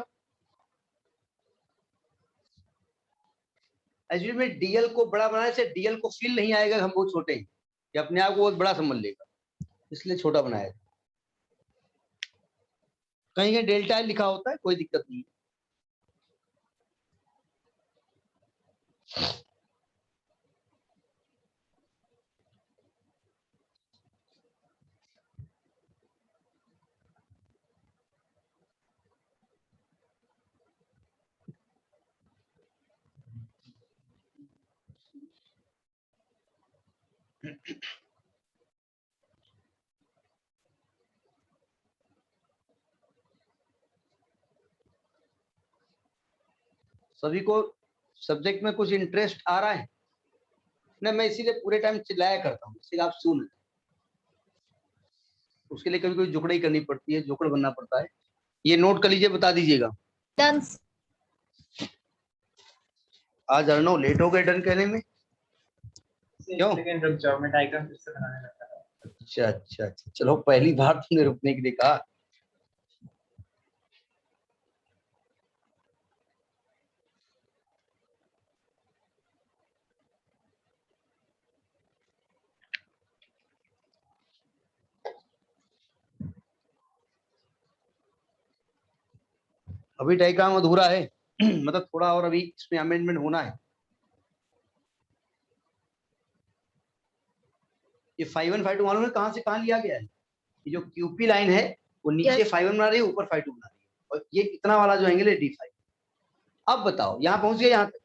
Speaker 1: एक्चुअली में डीएल को बड़ा बनाने से डीएल को फील नहीं आएगा हम बहुत छोटे हैं, कि अपने आप को बहुत बड़ा समझ लेगा, इसलिए छोटा बनाया। कहीं कहीं डेल्टा लिखा होता है, कोई दिक्कत नहीं। सभी को सब्जेक्ट में कुछ इंटरेस्ट आ रहा है ना? मैं इसीलिए पूरे टाइम चिल्लाया करता हूँ, इसीलिए आप सुन। उसके लिए कभी कोई जुगड़ई करनी पड़ती है, जोकड़ बनना पड़ता है। ये नोट कर लीजिए, बता दीजिएगा।
Speaker 2: डन।
Speaker 1: आज अर्णव लेट हो गए डन कहने में, क्यों?
Speaker 3: सेकंड रुक जाओ, मैं डायग्राम फिर से बनाने लगा।
Speaker 1: अच्छा अच्छा अच्छा, चलो पहली बार तुमने रुकने के लिए कहा। अभी डायग्राम अधूरा है मतलब थोड़ा और अभी इसमें अमेंडमेंट होना है। ये 5 1 5 2 मालूम है कहां से कहां लिया गया है? ये जो क्यूपी लाइन है वो नीचे 5 1 बना रही है, ऊपर 5 2 बना रही है, और ये इतना वाला जो एंगल है D5। अब बताओ यहाँ पहुंच गए यहाँ तक?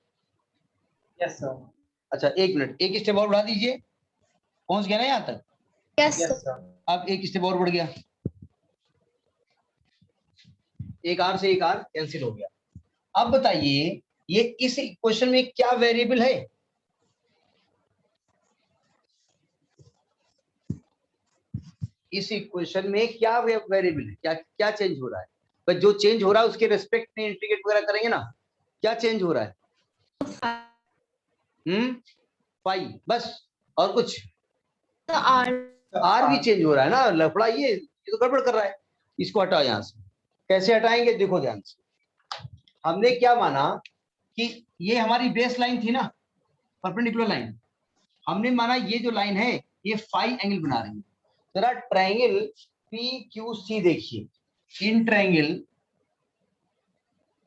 Speaker 3: Yes sir.
Speaker 1: अच्छा एक मिनट, एक स्टेप और बढ़ा दीजिए। पहुंच गया ना यहाँ तक?
Speaker 2: Yes
Speaker 3: sir.
Speaker 1: अब एक स्टेप और बढ़ गया, एक आर से एक आर कैंसिल हो गया। अब बताइए ये इस इक्वेशन में क्या वेरिएबल है? इस इक्वेशन में क्या वेरिएबल है? क्या क्या चेंज हो रहा है? बस जो चेंज हो रहा है उसके रेस्पेक्ट में इंटीग्रेट वगैरह करेंगे ना। क्या चेंज हो रहा है? फाइव, बस। और कुछ?
Speaker 2: तो
Speaker 1: आर भी चेंज हो रहा है ना। लफड़ा ये तो गड़बड़ कर रहा है। इसको हटाओ यहाँ से। कैसे हटाएंगे देखो ध्यान से। हमने क्या माना कि ये हमारी बेस लाइन थी ना, परपेंडिकुलर लाइन। हमने माना ये जो लाइन है ये फाइव एंगल बना रही है। जरा ट्रायंगल PQC देखिए, इन ट्रायंगल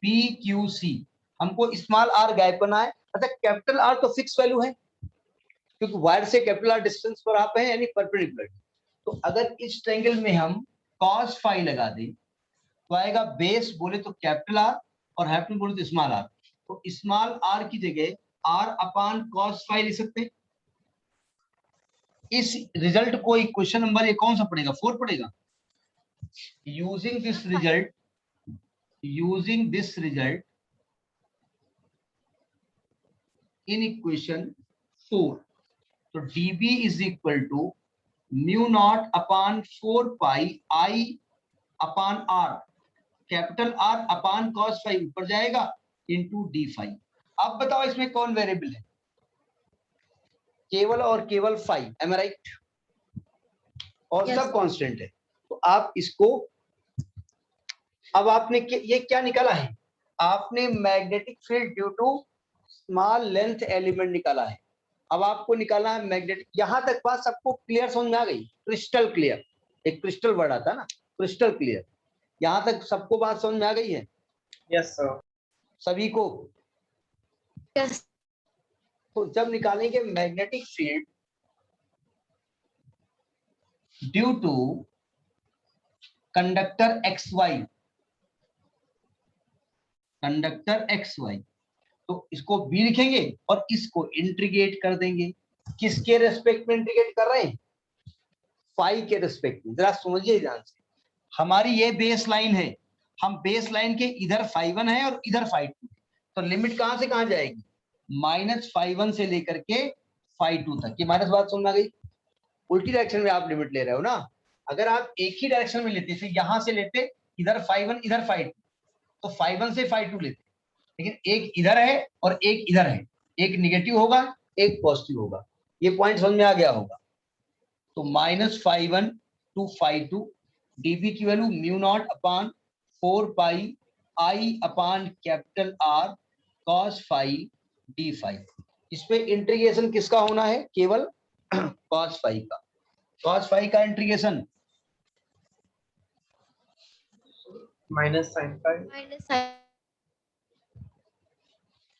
Speaker 1: PQC हमको स्मॉल r गैप करना है। अच्छा कैपिटल R तो फिक्स वैल्यू है, क्योंकि वायर से कैपिटल R डिस्टेंस पर आप हैं, यानी परपेंडिकुलर। तो अगर इस ट्रायंगल में हम cos फाई लगा दें तो आएगा बेस बोले तो कैपिटल R और हाइपोटेन्यूज बोले तो स्मॉल r। तो स्मॉल r की जगह r अपान cos फाई लिख सकते हैं। इस रिजल्ट को इक्वेशन नंबर ये कौन सा पड़ेगा? 4 पड़ेगा। Using this result in equation 4, तो dB is equal to mu naught upon 4 pi I upon R, capital R upon cos phi ऊपर जाएगा इंटू D5। अब बताओ इसमें कौन वेरिएबल है? केवल और केवल फाइव, एम आई राइट? और सब कांस्टेंट है। तो आप इसको, अब आपने ये क्या निकाला है? आपने magnetic field due to small length element निकाला है। अब आपको निकालना है मैग्नेटिक। यहां तक बात सबको क्लियर समझ में आ गई? Crystal clear. एक क्रिस्टल वर्ड आता है ना, क्रिस्टल क्लियर। यहां तक सबको बात समझ में आ गई है?
Speaker 3: Yes sir.
Speaker 1: सभी को?
Speaker 2: यस।
Speaker 1: तो जब निकालेंगे magnetic field due to conductor XY, conductor XY, तो इसको B लिखेंगे और इसको इंटीग्रेट कर देंगे। किसके रेस्पेक्ट में इंटीग्रेट कर रहे हैं? फाई के रेस्पेक्ट में। जरा समझिए ध्यान से। हमारी ये बेस लाइन है, हम बेस लाइन के इधर फाई1 है और इधर फाई2, तो लिमिट कहां से कहां जाएगी? -फाई1 से लेकर के फाई2 तक। ये माइनस बात समझ में आ गई? उल्टी डायरेक्शन में आप लिमिट ले रहे हो ना। अगर आप एक ही डायरेक्शन में लेते थे, यहां से लेते इधर फाई1 इधर फाई2, तो फाई1 से फाई2 लेते, लेकिन एक इधर है और एक इधर है, एक निगेटिव होगा एक पॉजिटिव होगा। ये पॉइंट समझ में आ गया होगा। तो -फाई1 टू फाई2, dB की value mu naught upon 4 pi I upon capital R cos phi d phi। इसमें इंटीग्रेशन किसका होना है? केवल cos phi का। cos phi का इंटीग्रेशन
Speaker 3: माइनस साइन फाई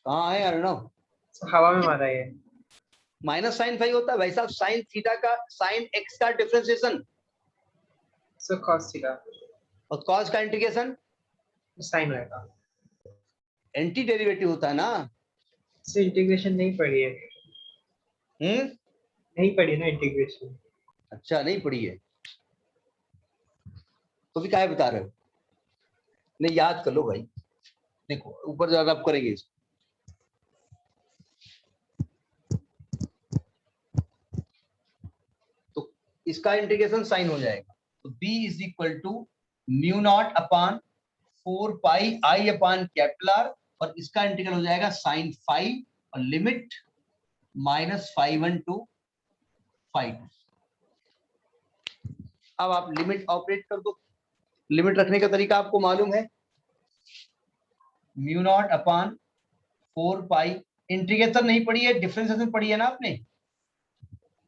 Speaker 1: कहाँ है अर्णव?
Speaker 3: हवा में मारा है।
Speaker 1: माइनस साइन फाई होता है भाई साहब। साइन थीटा का साइन एक्स का डिफरेंशिएशन
Speaker 3: सो cos थीटा
Speaker 1: और cos का इंटीग्रेशन
Speaker 3: साइन रहेगा।
Speaker 1: एंटी डेरिवेटिव होता है ना।
Speaker 3: से इंटीग्रेशन नहीं पढ़ी है। नहीं पढ़ी ना इंटीग्रेशन।
Speaker 1: अच्छा नहीं पढ़ी है तो भी काहे बता रहे हो? नहीं याद कर लो भाई। देखो ऊपर ज्यादा आप करेंगे इसको। तो इसका इंटीग्रेशन साइन हो जाएगा तो b is equal to mu naught upon 4 pi I upon capital R और इसका इंटीग्रल हो जाएगा साइन फाई और लिमिट -φ1 टू φ2। अब आप लिमिट ऑपरेट कर दो। लिमिट रखने का तरीका आपको मालूम है। म्यू नॉट अपॉन 4 पाई इंटीग्रेशन नहीं पढ़ी है, डिफरेंशिएशन पढ़ी है ना आपने।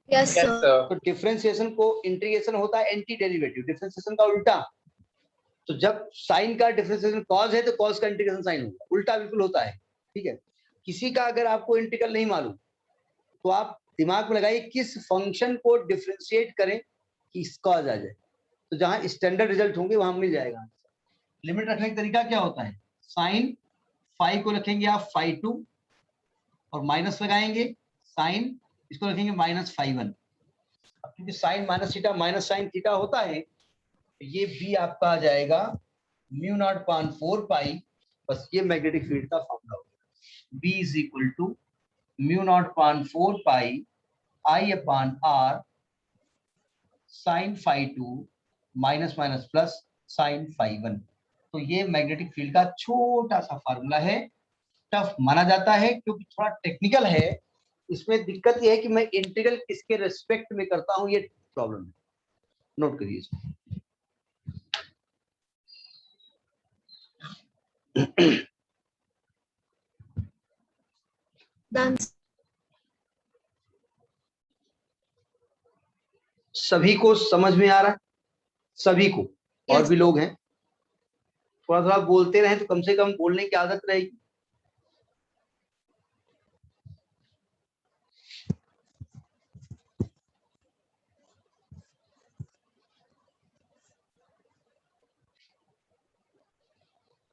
Speaker 2: Yes sir.
Speaker 1: तो डिफरेंशिएशन को इंटीग्रेशन होता है एंटी डेरिवेटिव, डिफरेंशिएशन का उल्टा। तो जब साइन का डिफरेंशिएशन कॉस है तो कॉस का इंटीग्रेशन साइन होगा, उल्टा बिल्कुल होता है। ठीक है। किसी का अगर आपको इंटीग्रल नहीं मालूम तो आप दिमाग में लगाइए किस फंक्शन को डिफरेंशिएट करें कि कॉस आ जाए। तो जहां स्टैंडर्ड रिजल्ट होंगे वहां मिल जाएगा। लिमिट रखने का तरीका क्या होता है? साइन फाई को रखेंगे आप φ2 और माइनस लगाएंगे साइन, इसको रखेंगे -φ1। अब क्योंकि sine minus theta minus sine theta होता है तो ये भी आपका आ जाएगा म्यू नॉट अपॉन 4 पाई। बस ये मैग्नेटिक फील्ड का फॉर्मूला होगा। B is equal to mu naught upon 4 pi I upon R sine φ2 minus minus plus sine φ1। तो ये मैग्नेटिक फील्ड का छोटा सा फार्मूला है। टफ माना जाता है क्योंकि थोड़ा टेक्निकल है। इसमें दिक्कत ये है कि मैं इंटीग्रल किसके रेस्पेक्ट में करता हूं, ये प्रॉब्लम है। नोट करिए इसको। सभी को समझ में आ रहा है? सभी को? और भी लोग हैं? थोड़ा थोड़ा बोलते रहे तो कम से कम बोलने की आदत रहेगी।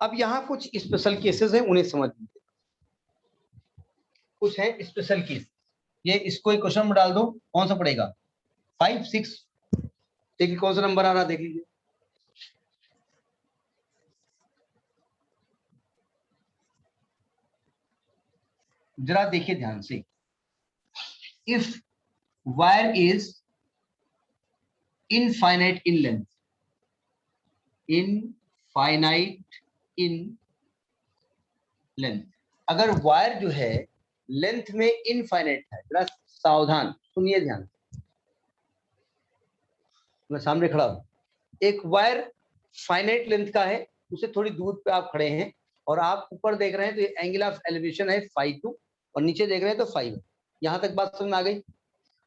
Speaker 1: अब यहाँ कुछ स्पेशल केसेस हैं, उन्हें समझ लीजिए। कुछ है स्पेशल केस। ये इसको एक क्वेश्चन में डाल दो, कौन सा पड़ेगा? 5, 6। देखिए कौन सा नंबर आ रहा देख लीजिए। जरा देखिए ध्यान से। If wire is infinite in length, infinite in length, अगर वायर जो है लेंथ में इनफाइनाइट है, जरा सावधान सुनिए ध्यान। मैं सामने खड़ा हूं, एक वायर फाइनाइट लेंथ का है, उसे थोड़ी दूर पे आप खड़े हैं और आप ऊपर देख रहे हैं तो ये एंगल ऑफ एलिवेशन है φ2 और नीचे देख रहे हैं तो φ1। यहां तक बात समझ में आ गई?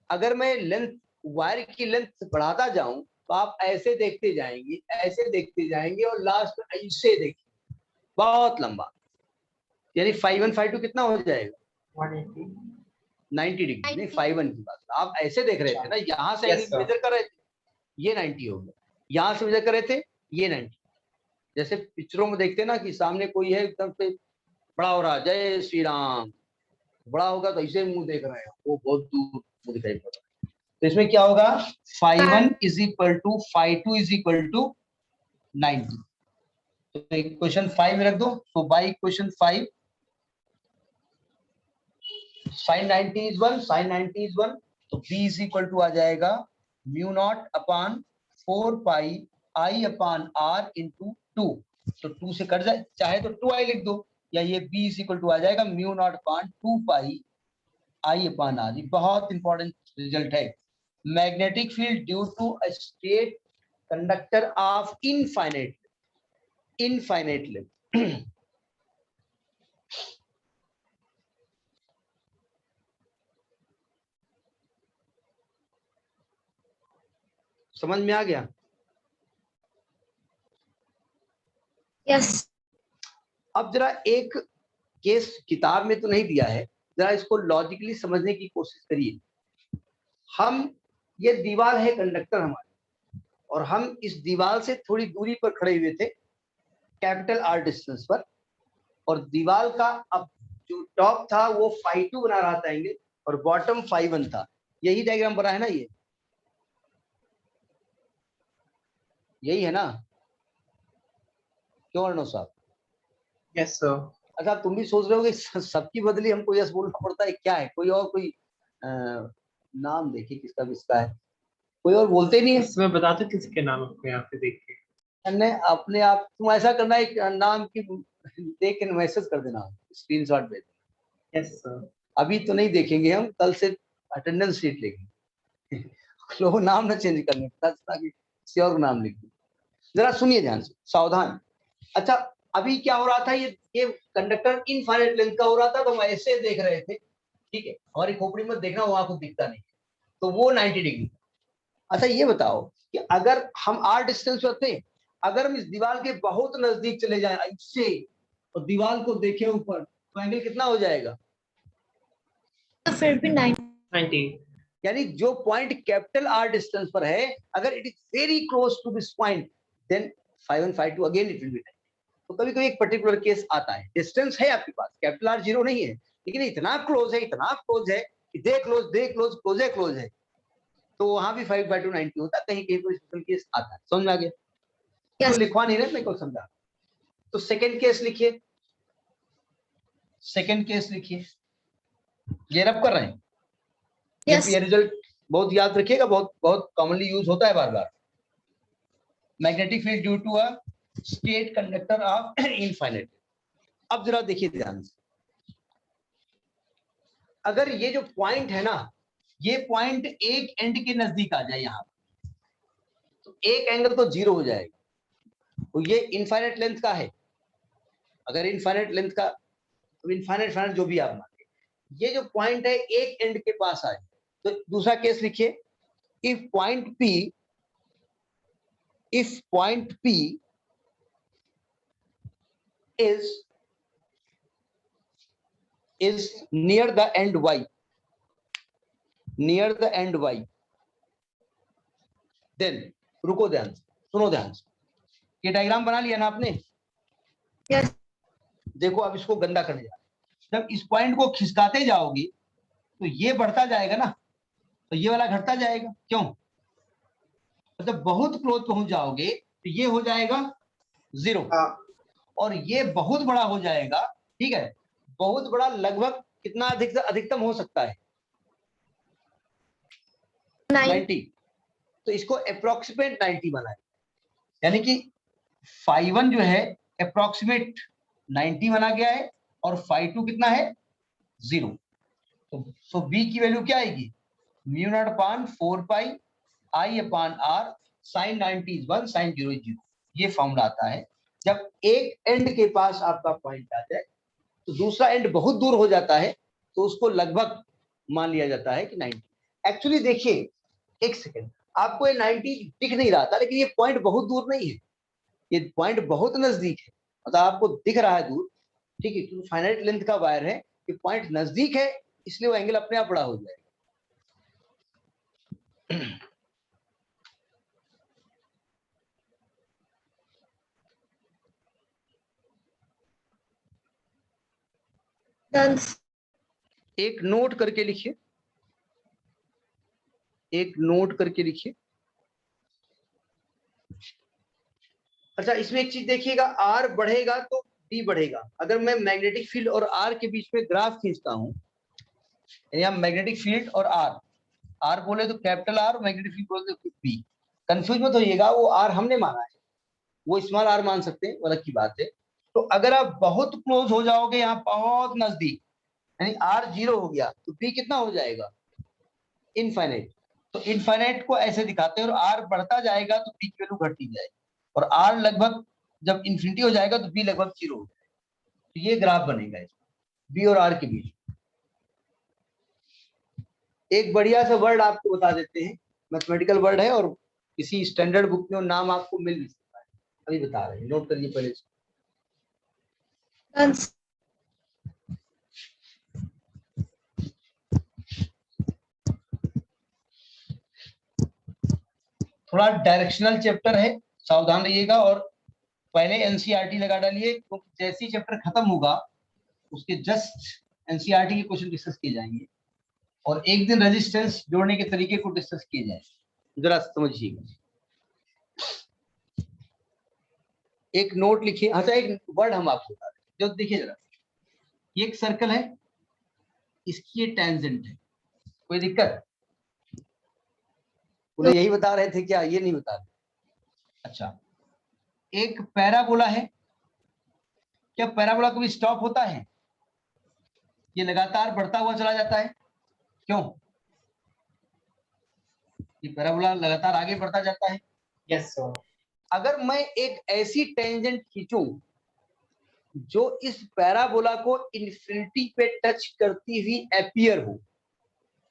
Speaker 1: अगर मैं लेंथ वायर की लेंथ बढ़ाता जाऊं तो आप ऐसे देखते जाएंगे, ऐसे देखते जाएंगे और लास्ट में ऐसे देखिए, बहुत लंबा। यानी φ1 φ2 कितना हो जाएगा? 90 डिग्री। नहीं φ1 की बात, आप ऐसे देख रहे थे ना, यहाँ से मेजर कर रहे थे, ये 90 हो गया। यहाँ से मेजर कर रहे थे, ये 90। जैसे पिक्चरों में देखते ना कि सामने कोई है एकदम से बड़ा हो रहा, जय श्री राम, बड़ा होगा तो ऐसे मुंह देख रहे हैं, वो बहुत दूर मुंह दिखाई पड़ रहा है। तो इसमें क्या होगा? φ1 is equal to φ2 is equal to 90। तो इक्वेशन 5 में रख दो। तो by equation 5 sin 90 is 1, sin 90 is 1, तो b इज इक्वल टू आ जाएगा mu naught upon 4 pi I upon R into 2। तो 2 से कट जाए, चाहे तो 2i लिख दो, या ये b इज इक्वल टू आ जाएगा mu naught upon 2 pi I upon R। ये बहुत इंपॉर्टेंट रिजल्ट है। Magnetic field due to a state conductor of infinite, infinite length. समझ में आ गया?
Speaker 2: यस।
Speaker 1: अब जरा एक केस किताब में तो नहीं दिया है, जरा इसको लॉजिकली समझने की कोशिश करिए। हम, ये दीवार है कंडक्टर हमारी, और हम इस दीवार से थोड़ी दूरी पर खड़े हुए थे कैपिटल आर डिस्टेंस पर, और दीवार का अब जो टॉप था वो φ2 बना रहा था एंगल, और बॉटम φ1 था। यही डायग्राम बना है ना, ये यही है ना? क्यों अर्णव साहब?
Speaker 3: Yes sir.
Speaker 1: अच्छा, तुम भी सोच रहे हो कि सबकी बदली हमको यस बोलना पड़ता है, क्या है? कोई और कोई नाम देखिए किसका किसका है, कोई और बोलते नहीं है
Speaker 3: इसमें बता दो किसके नाम आपको यहाँ पे देख के।
Speaker 1: अपने आप तुम ऐसा करना, एक नाम की देख के मैसेज कर देना, स्क्रीनशॉट भेज देना।
Speaker 3: Yes sir.
Speaker 1: अभी तो नहीं देखेंगे हम, कल से अटेंडेंस शीट लेंगे। लोग नाम ना चेंज करने, ताकि किसी और नाम लिख दो। जरा सुनिए ध्यान से, सावधान। अच्छा, अभी क्या हो रहा था, ये कंडक्टर इनफाइनाइट लेंथ का हो रहा था, तो हम ऐसे देख रहे थे, ठीक है? हमारी खोपड़ी में देखना, वहां कुछ दिखता नहीं, तो वो 90 डिग्री। अच्छा, ये बताओ कि अगर हम आर डिस्टेंस पर थे, अगर हम इस दीवार के बहुत नजदीक चले जाएं इससे, और दीवार को देखें ऊपर, तो एंगल कितना हो जाएगा?
Speaker 2: तो फिर भी 90।
Speaker 1: यानी जो पॉइंट कैपिटल आर डिस्टेंस पर है, अगर it is very close to this point, then φ1 φ2 again it will be 90। तो कभी कभी एक पर्टिकुलर केस आता है, डिस्टेंस है आपके पास, कैपिटल आर 0 नहीं है, लेकिन इतना क्लोज है, इतना क्लोज है कि दे क्लोज है, तो वहां भी 5/2 90 होता है। कहीं कहीं कोई स्पेशल केस आता है। समझ में आ गया? तो लिखवा नहीं रहे, मैं को समझा। तो सेकंड केस लिखिए, सेकंड केस लिखिए, ये रब कर रहे हैं। ये रिजल्ट बहुत याद रखिएगा, बहुत बहुत कॉमनली यूज होता है बार बार। Magnetic field due to a state conductor of infinite. अब जरा देखिए ध्यान से, अगर ये जो पॉइंट है ना, ये पॉइंट एक एंड के नजदीक आ जाए यहां, तो एक एंगल तो 0 हो जाएगा। तो ये इनफाइनाइट लेंथ का है। अगर इनफाइनाइट लेंथ का, तो इनफाइनाइट जो भी आप माने, ये जो पॉइंट है एक एंड के पास आए, तो दूसरा केस लिखिए, if point P is near the end y, then रुको ध्यान से, सुनो ध्यान से, ये डायग्राम बना लिया ना आपने?
Speaker 2: यस।
Speaker 1: देखो, अब इसको गंदा करने जा रहे हैं। जब इस पॉइंट को खिसकाते जाओगी, तो ये बढ़ता जाएगा ना, तो ये वाला घटता जाएगा। क्यों? मतलब बहुत क्लोज पहुंच जाओगे तो ये हो जाएगा 0, और ये बहुत बड़ा हो जाएगा, ठीक है? बहुत बड़ा लगभग कितना अधिकतम हो सकता है? 90। तो इसको अप्रोक्सीमेट 90 बनाए, यानी कि φ1 जो है अप्रोक्सीमेट 90 बना गया है, और φ2 कितना है? 0। तो b की वैल्यू क्या आएगी? μ0/4 पाई I/r sin 90 is 1 sin 0 is 0। ये फॉर्मूला आता है। जब एक एंड के पास आपका पॉइंट आ जाए, तो दूसरा एंड बहुत दूर हो जाता है, तो उसको लगभग मान लिया जाता है कि 90। एक्चुअली देखिए, एक सेकेंड, आपको ये 90 दिख नहीं रहा था, लेकिन ये पॉइंट बहुत दूर नहीं है, ये पॉइंट बहुत नजदीक है। मतलब आपको दिख रहा है दूर, ठीक है, क्योंकि फाइनाइट लेंथ का वायर है, ये पॉइंट नजदीक है, इसलिए वो एंगल अपने आप बड़ा हो जाएगा। एक नोट करके लिखिए, एक नोट करके लिखिए। अच्छा, इसमें एक चीज देखिएगा, आर बढ़ेगा तो डी बढ़ेगा। अगर मैं मैग्नेटिक फील्ड और आर के बीच में ग्राफ खींचता हूं, यानी मैग्नेटिक फील्ड और आर बोले तो कैपिटल आर, मैग्नेटिक फील्ड बोले तो पी। कंफ्यूज मत होइएगा, वो आर हमने माना है, वो स्मॉल आर मान सकते हैं, अलग की बात है। तो अगर आप बहुत क्लोज हो जाओगे, यहाँ बहुत नजदीक, यानी आर 0 हो गया, तो पी कितना हो जाएगा? इनफाइनाइट। तो इनफाइनाइट को ऐसे दिखाते हैं, और आर बढ़ता जाएगा तो पी की वैल्यू घटती जाएगी, और आर लगभग जब इन्फिनिटी हो जाएगा तो बी लगभग 0 हो जाएगा। तो ये ग्राफ बनेगा बी और आर के बीच। एक बढ़िया सा वर्ड आपको बता देते हैं, मैथमेटिकल वर्ड है और किसी स्टैंडर्ड बुक में नाम आपको मिल भी सकता है, अभी बता रहे हैं, नोट करिए पहले। थोड़ा डायरेक्शनल चैप्टर है, सावधान रहिएगा और पहले एनसीईआरटी लगा डालिए, क्योंकि जैसे ही चैप्टर खत्म होगा उसके जस्ट एनसीईआरटी के क्वेश्चन डिस्कस किए जाएंगे और एक दिन रेजिस्टेंस जोड़ने के तरीके को डिस्कस किए जाएंगे। जरा समझिएगा, एक नोट लिखिए। अच्छा, एक वर्ड हम आपको बता दें, जो देखिए जरा, ये एक सर्कल है, इसकी ये टेंजेंट है, कोई दिक्कत? बोले यही बता रहे थे क्या? ये नहीं बता रहे? अच्छा, एक पैराबोला है, क्या पैराबोला कभी स्टॉप होता है? ये लगातार बढ़ता हुआ चला जाता है, क्यों? ये पैराबोला लगातार आगे बढ़ता जाता है।
Speaker 3: Yes sir.
Speaker 1: अगर मैं एक ऐसी टेंजेंट खींचूं जो इस पैराबोला को इन्फिनिटी पे टच करती हुई अपीयर हो,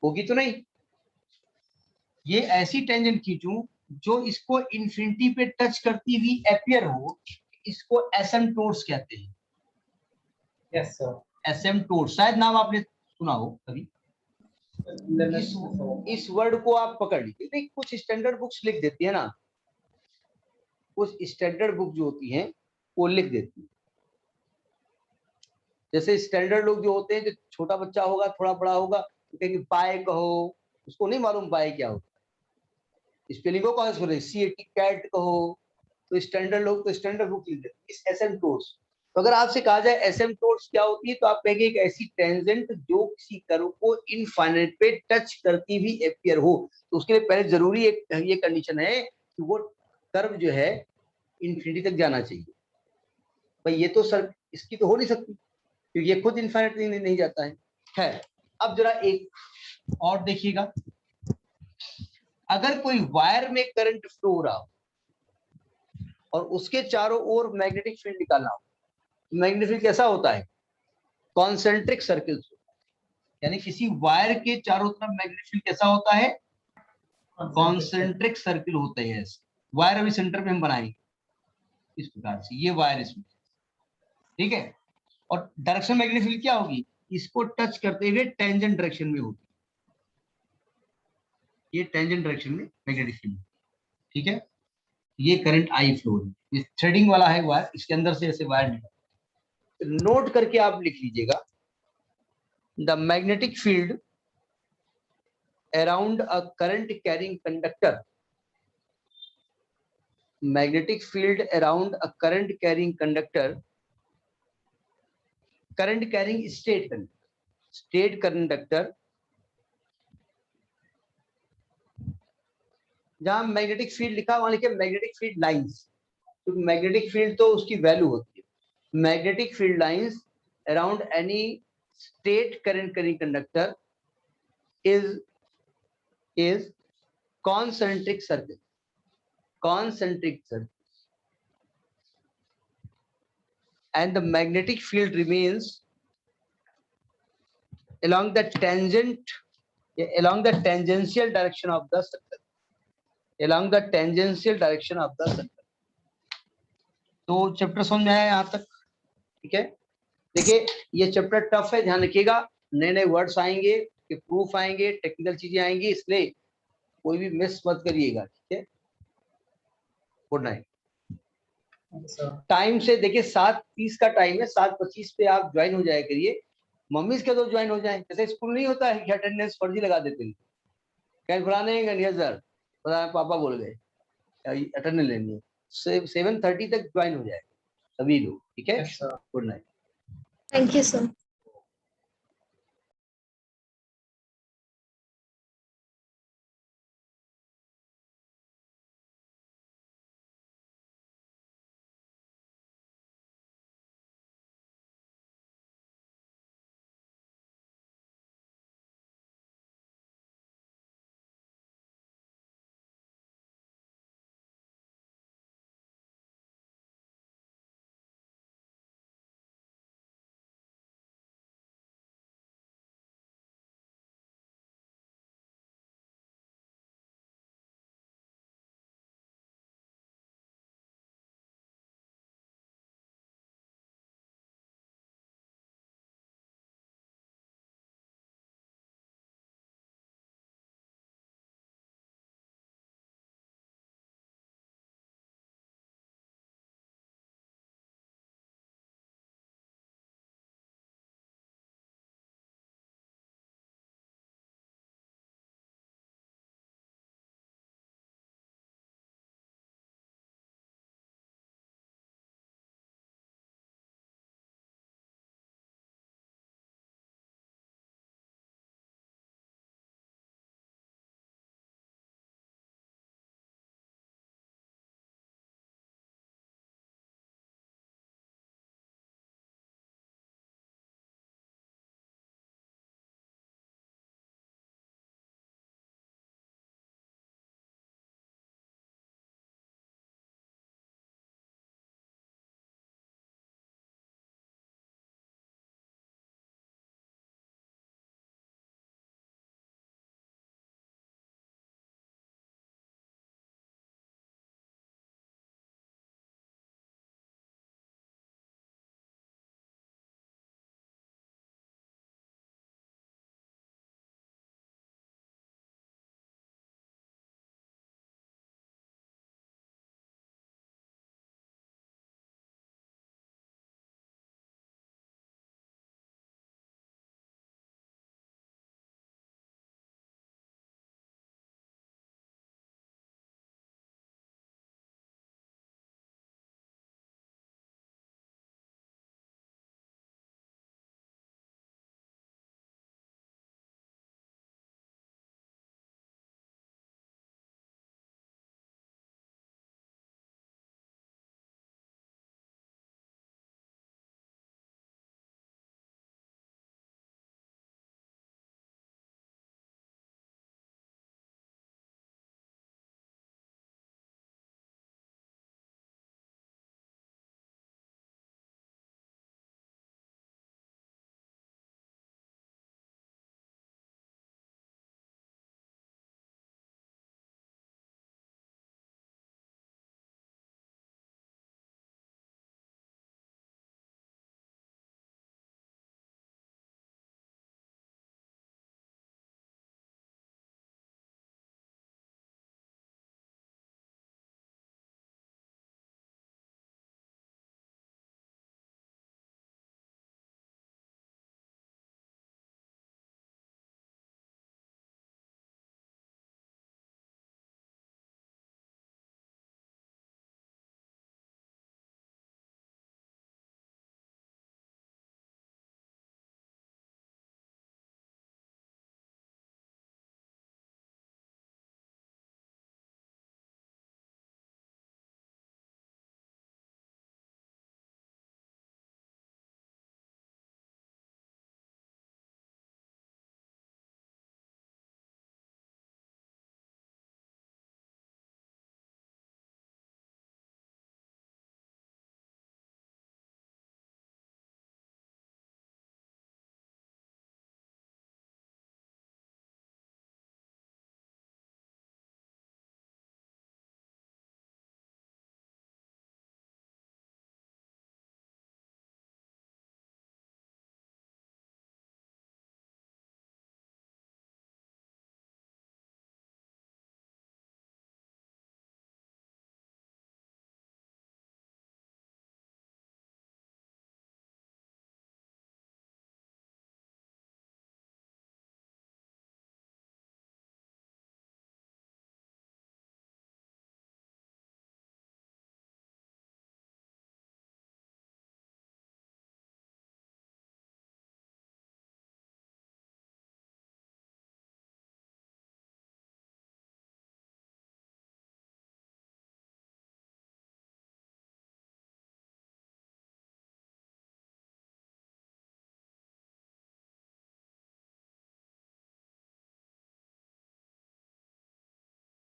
Speaker 1: होगी तो नहीं? ये ऐसी टेंजेंट खींचूं जो इसको इन्फिनिटी पे टच करती हुई अपीयर हो, इसको एसिम्प्टोट्स कहते हैं।
Speaker 3: Yes sir.
Speaker 1: एसिम्प्टोट्स, शायद नाम आपने सुना हो कभी। इस वर्ड को आप पकड़ लीजिए। कुछ स्टैंडर्ड बुक्स लिख देती है ना, कुछ स्टैंडर्ड बुक जो होती हैं वो लिख देती है। जैसे स्टैंडर्ड लोग जो होते हैं, जो छोटा बच्चा होगा, थोड़ा बड़ा होगा, तो कहेंगे पाए कहो, उसको नहीं मालूम पाए क्या होता है, स्पेलिंग को कौन से CAT कैट कहो, तो स्टैंडर्ड लोग तो स्टैंडर्ड बुक लिख देते हैं। इस एसिम्प्टोट्स, तो अगर आपसे कहा जाए एसिम्प्टोट्स क्या होती है, तो आप कहेंगे एक ऐसी टेंजेंट जो किसी कर्व को इनफाइनाइट पे टच करती भी अपीयर हो। तो उसके लिए पहले जरूरी एक ये कंडीशन है कि वो कर्व जो है इन्फिनिटी तक जाना चाहिए। भाई ये तो सर इसकी तो हो नहीं सकती, क्योंकि ये खुद इनफाइनाइट नहीं जाता है। अब जरा एक और देखिएगा, अगर कोई वायर में करंट फ्लो हो रहा हो और उसके चारों ओर मैग्नेटिक फील्ड निकालना हो, मैग्नेटिक फील्ड कैसा होता है? कॉन्सेंट्रिक सर्किल्स, यानी किसी वायर के चारों तरफ मैग्नेटिक फील्ड कैसा होता है? कॉन्सेंट्रिक सर्किल होते हैं। वायर अभी सेंटर पे हम बनाएंगे इस प्रकार से, ये वायर इसमें, ठीक है। और डायरेक्शन मैग्नेटिक फील्ड क्या होगी? इसको टच करते हुए टेंजेंट डायरेक्शन में होगी, ये टेंजेंट डायरेक्शन में मैग्नेटिक फील्ड, ठीक है। ये करंट आई फ्लो है, ये थ्रेडिंग वाला है वायर, इसके अंदर से ऐसे वायर निकल। नोट करके आप लिख लीजिएगा, the magnetic field around a current carrying conductor, magnetic field around a current carrying conductor, current carrying state conductor, जहां मैग्नेटिक फील्ड लिखा वहां लिखे मैग्नेटिक फील्ड लाइंस, क्योंकि मैग्नेटिक फील्ड तो उसकी वैल्यू होती है। Magnetic field lines around any state current carrying conductor is concentric circle, and the magnetic field remains along the tangential direction of the circle, तो चैप्टर समझ में आया यहाँ तक? ठीक है। देखिए ये चैप्टर टफ है, ध्यान रखिएगा, नए नए वर्ड्स आएंगे, प्रूफ आएंगे, टेक्निकल चीजें आएंगी, इसलिए कोई भी मिस मत करिएगा, ठीक है। Good night. टाइम से देखिए 7:30 का टाइम है, 7:25 पे आप ज्वाइन हो जाया करिए। मम्मी के तो ज्वाइन हो जाए, जैसे स्कूल नहीं होता है कि अटेंडेंस फर्जी लगा देते हैं, कहीं फलाने सर पापा बोल गए अटेंडेंस लेनी है, 7:30 तक ज्वाइन हो जाए सभी लोग, ठीक है। Good night.
Speaker 2: Thank you sir.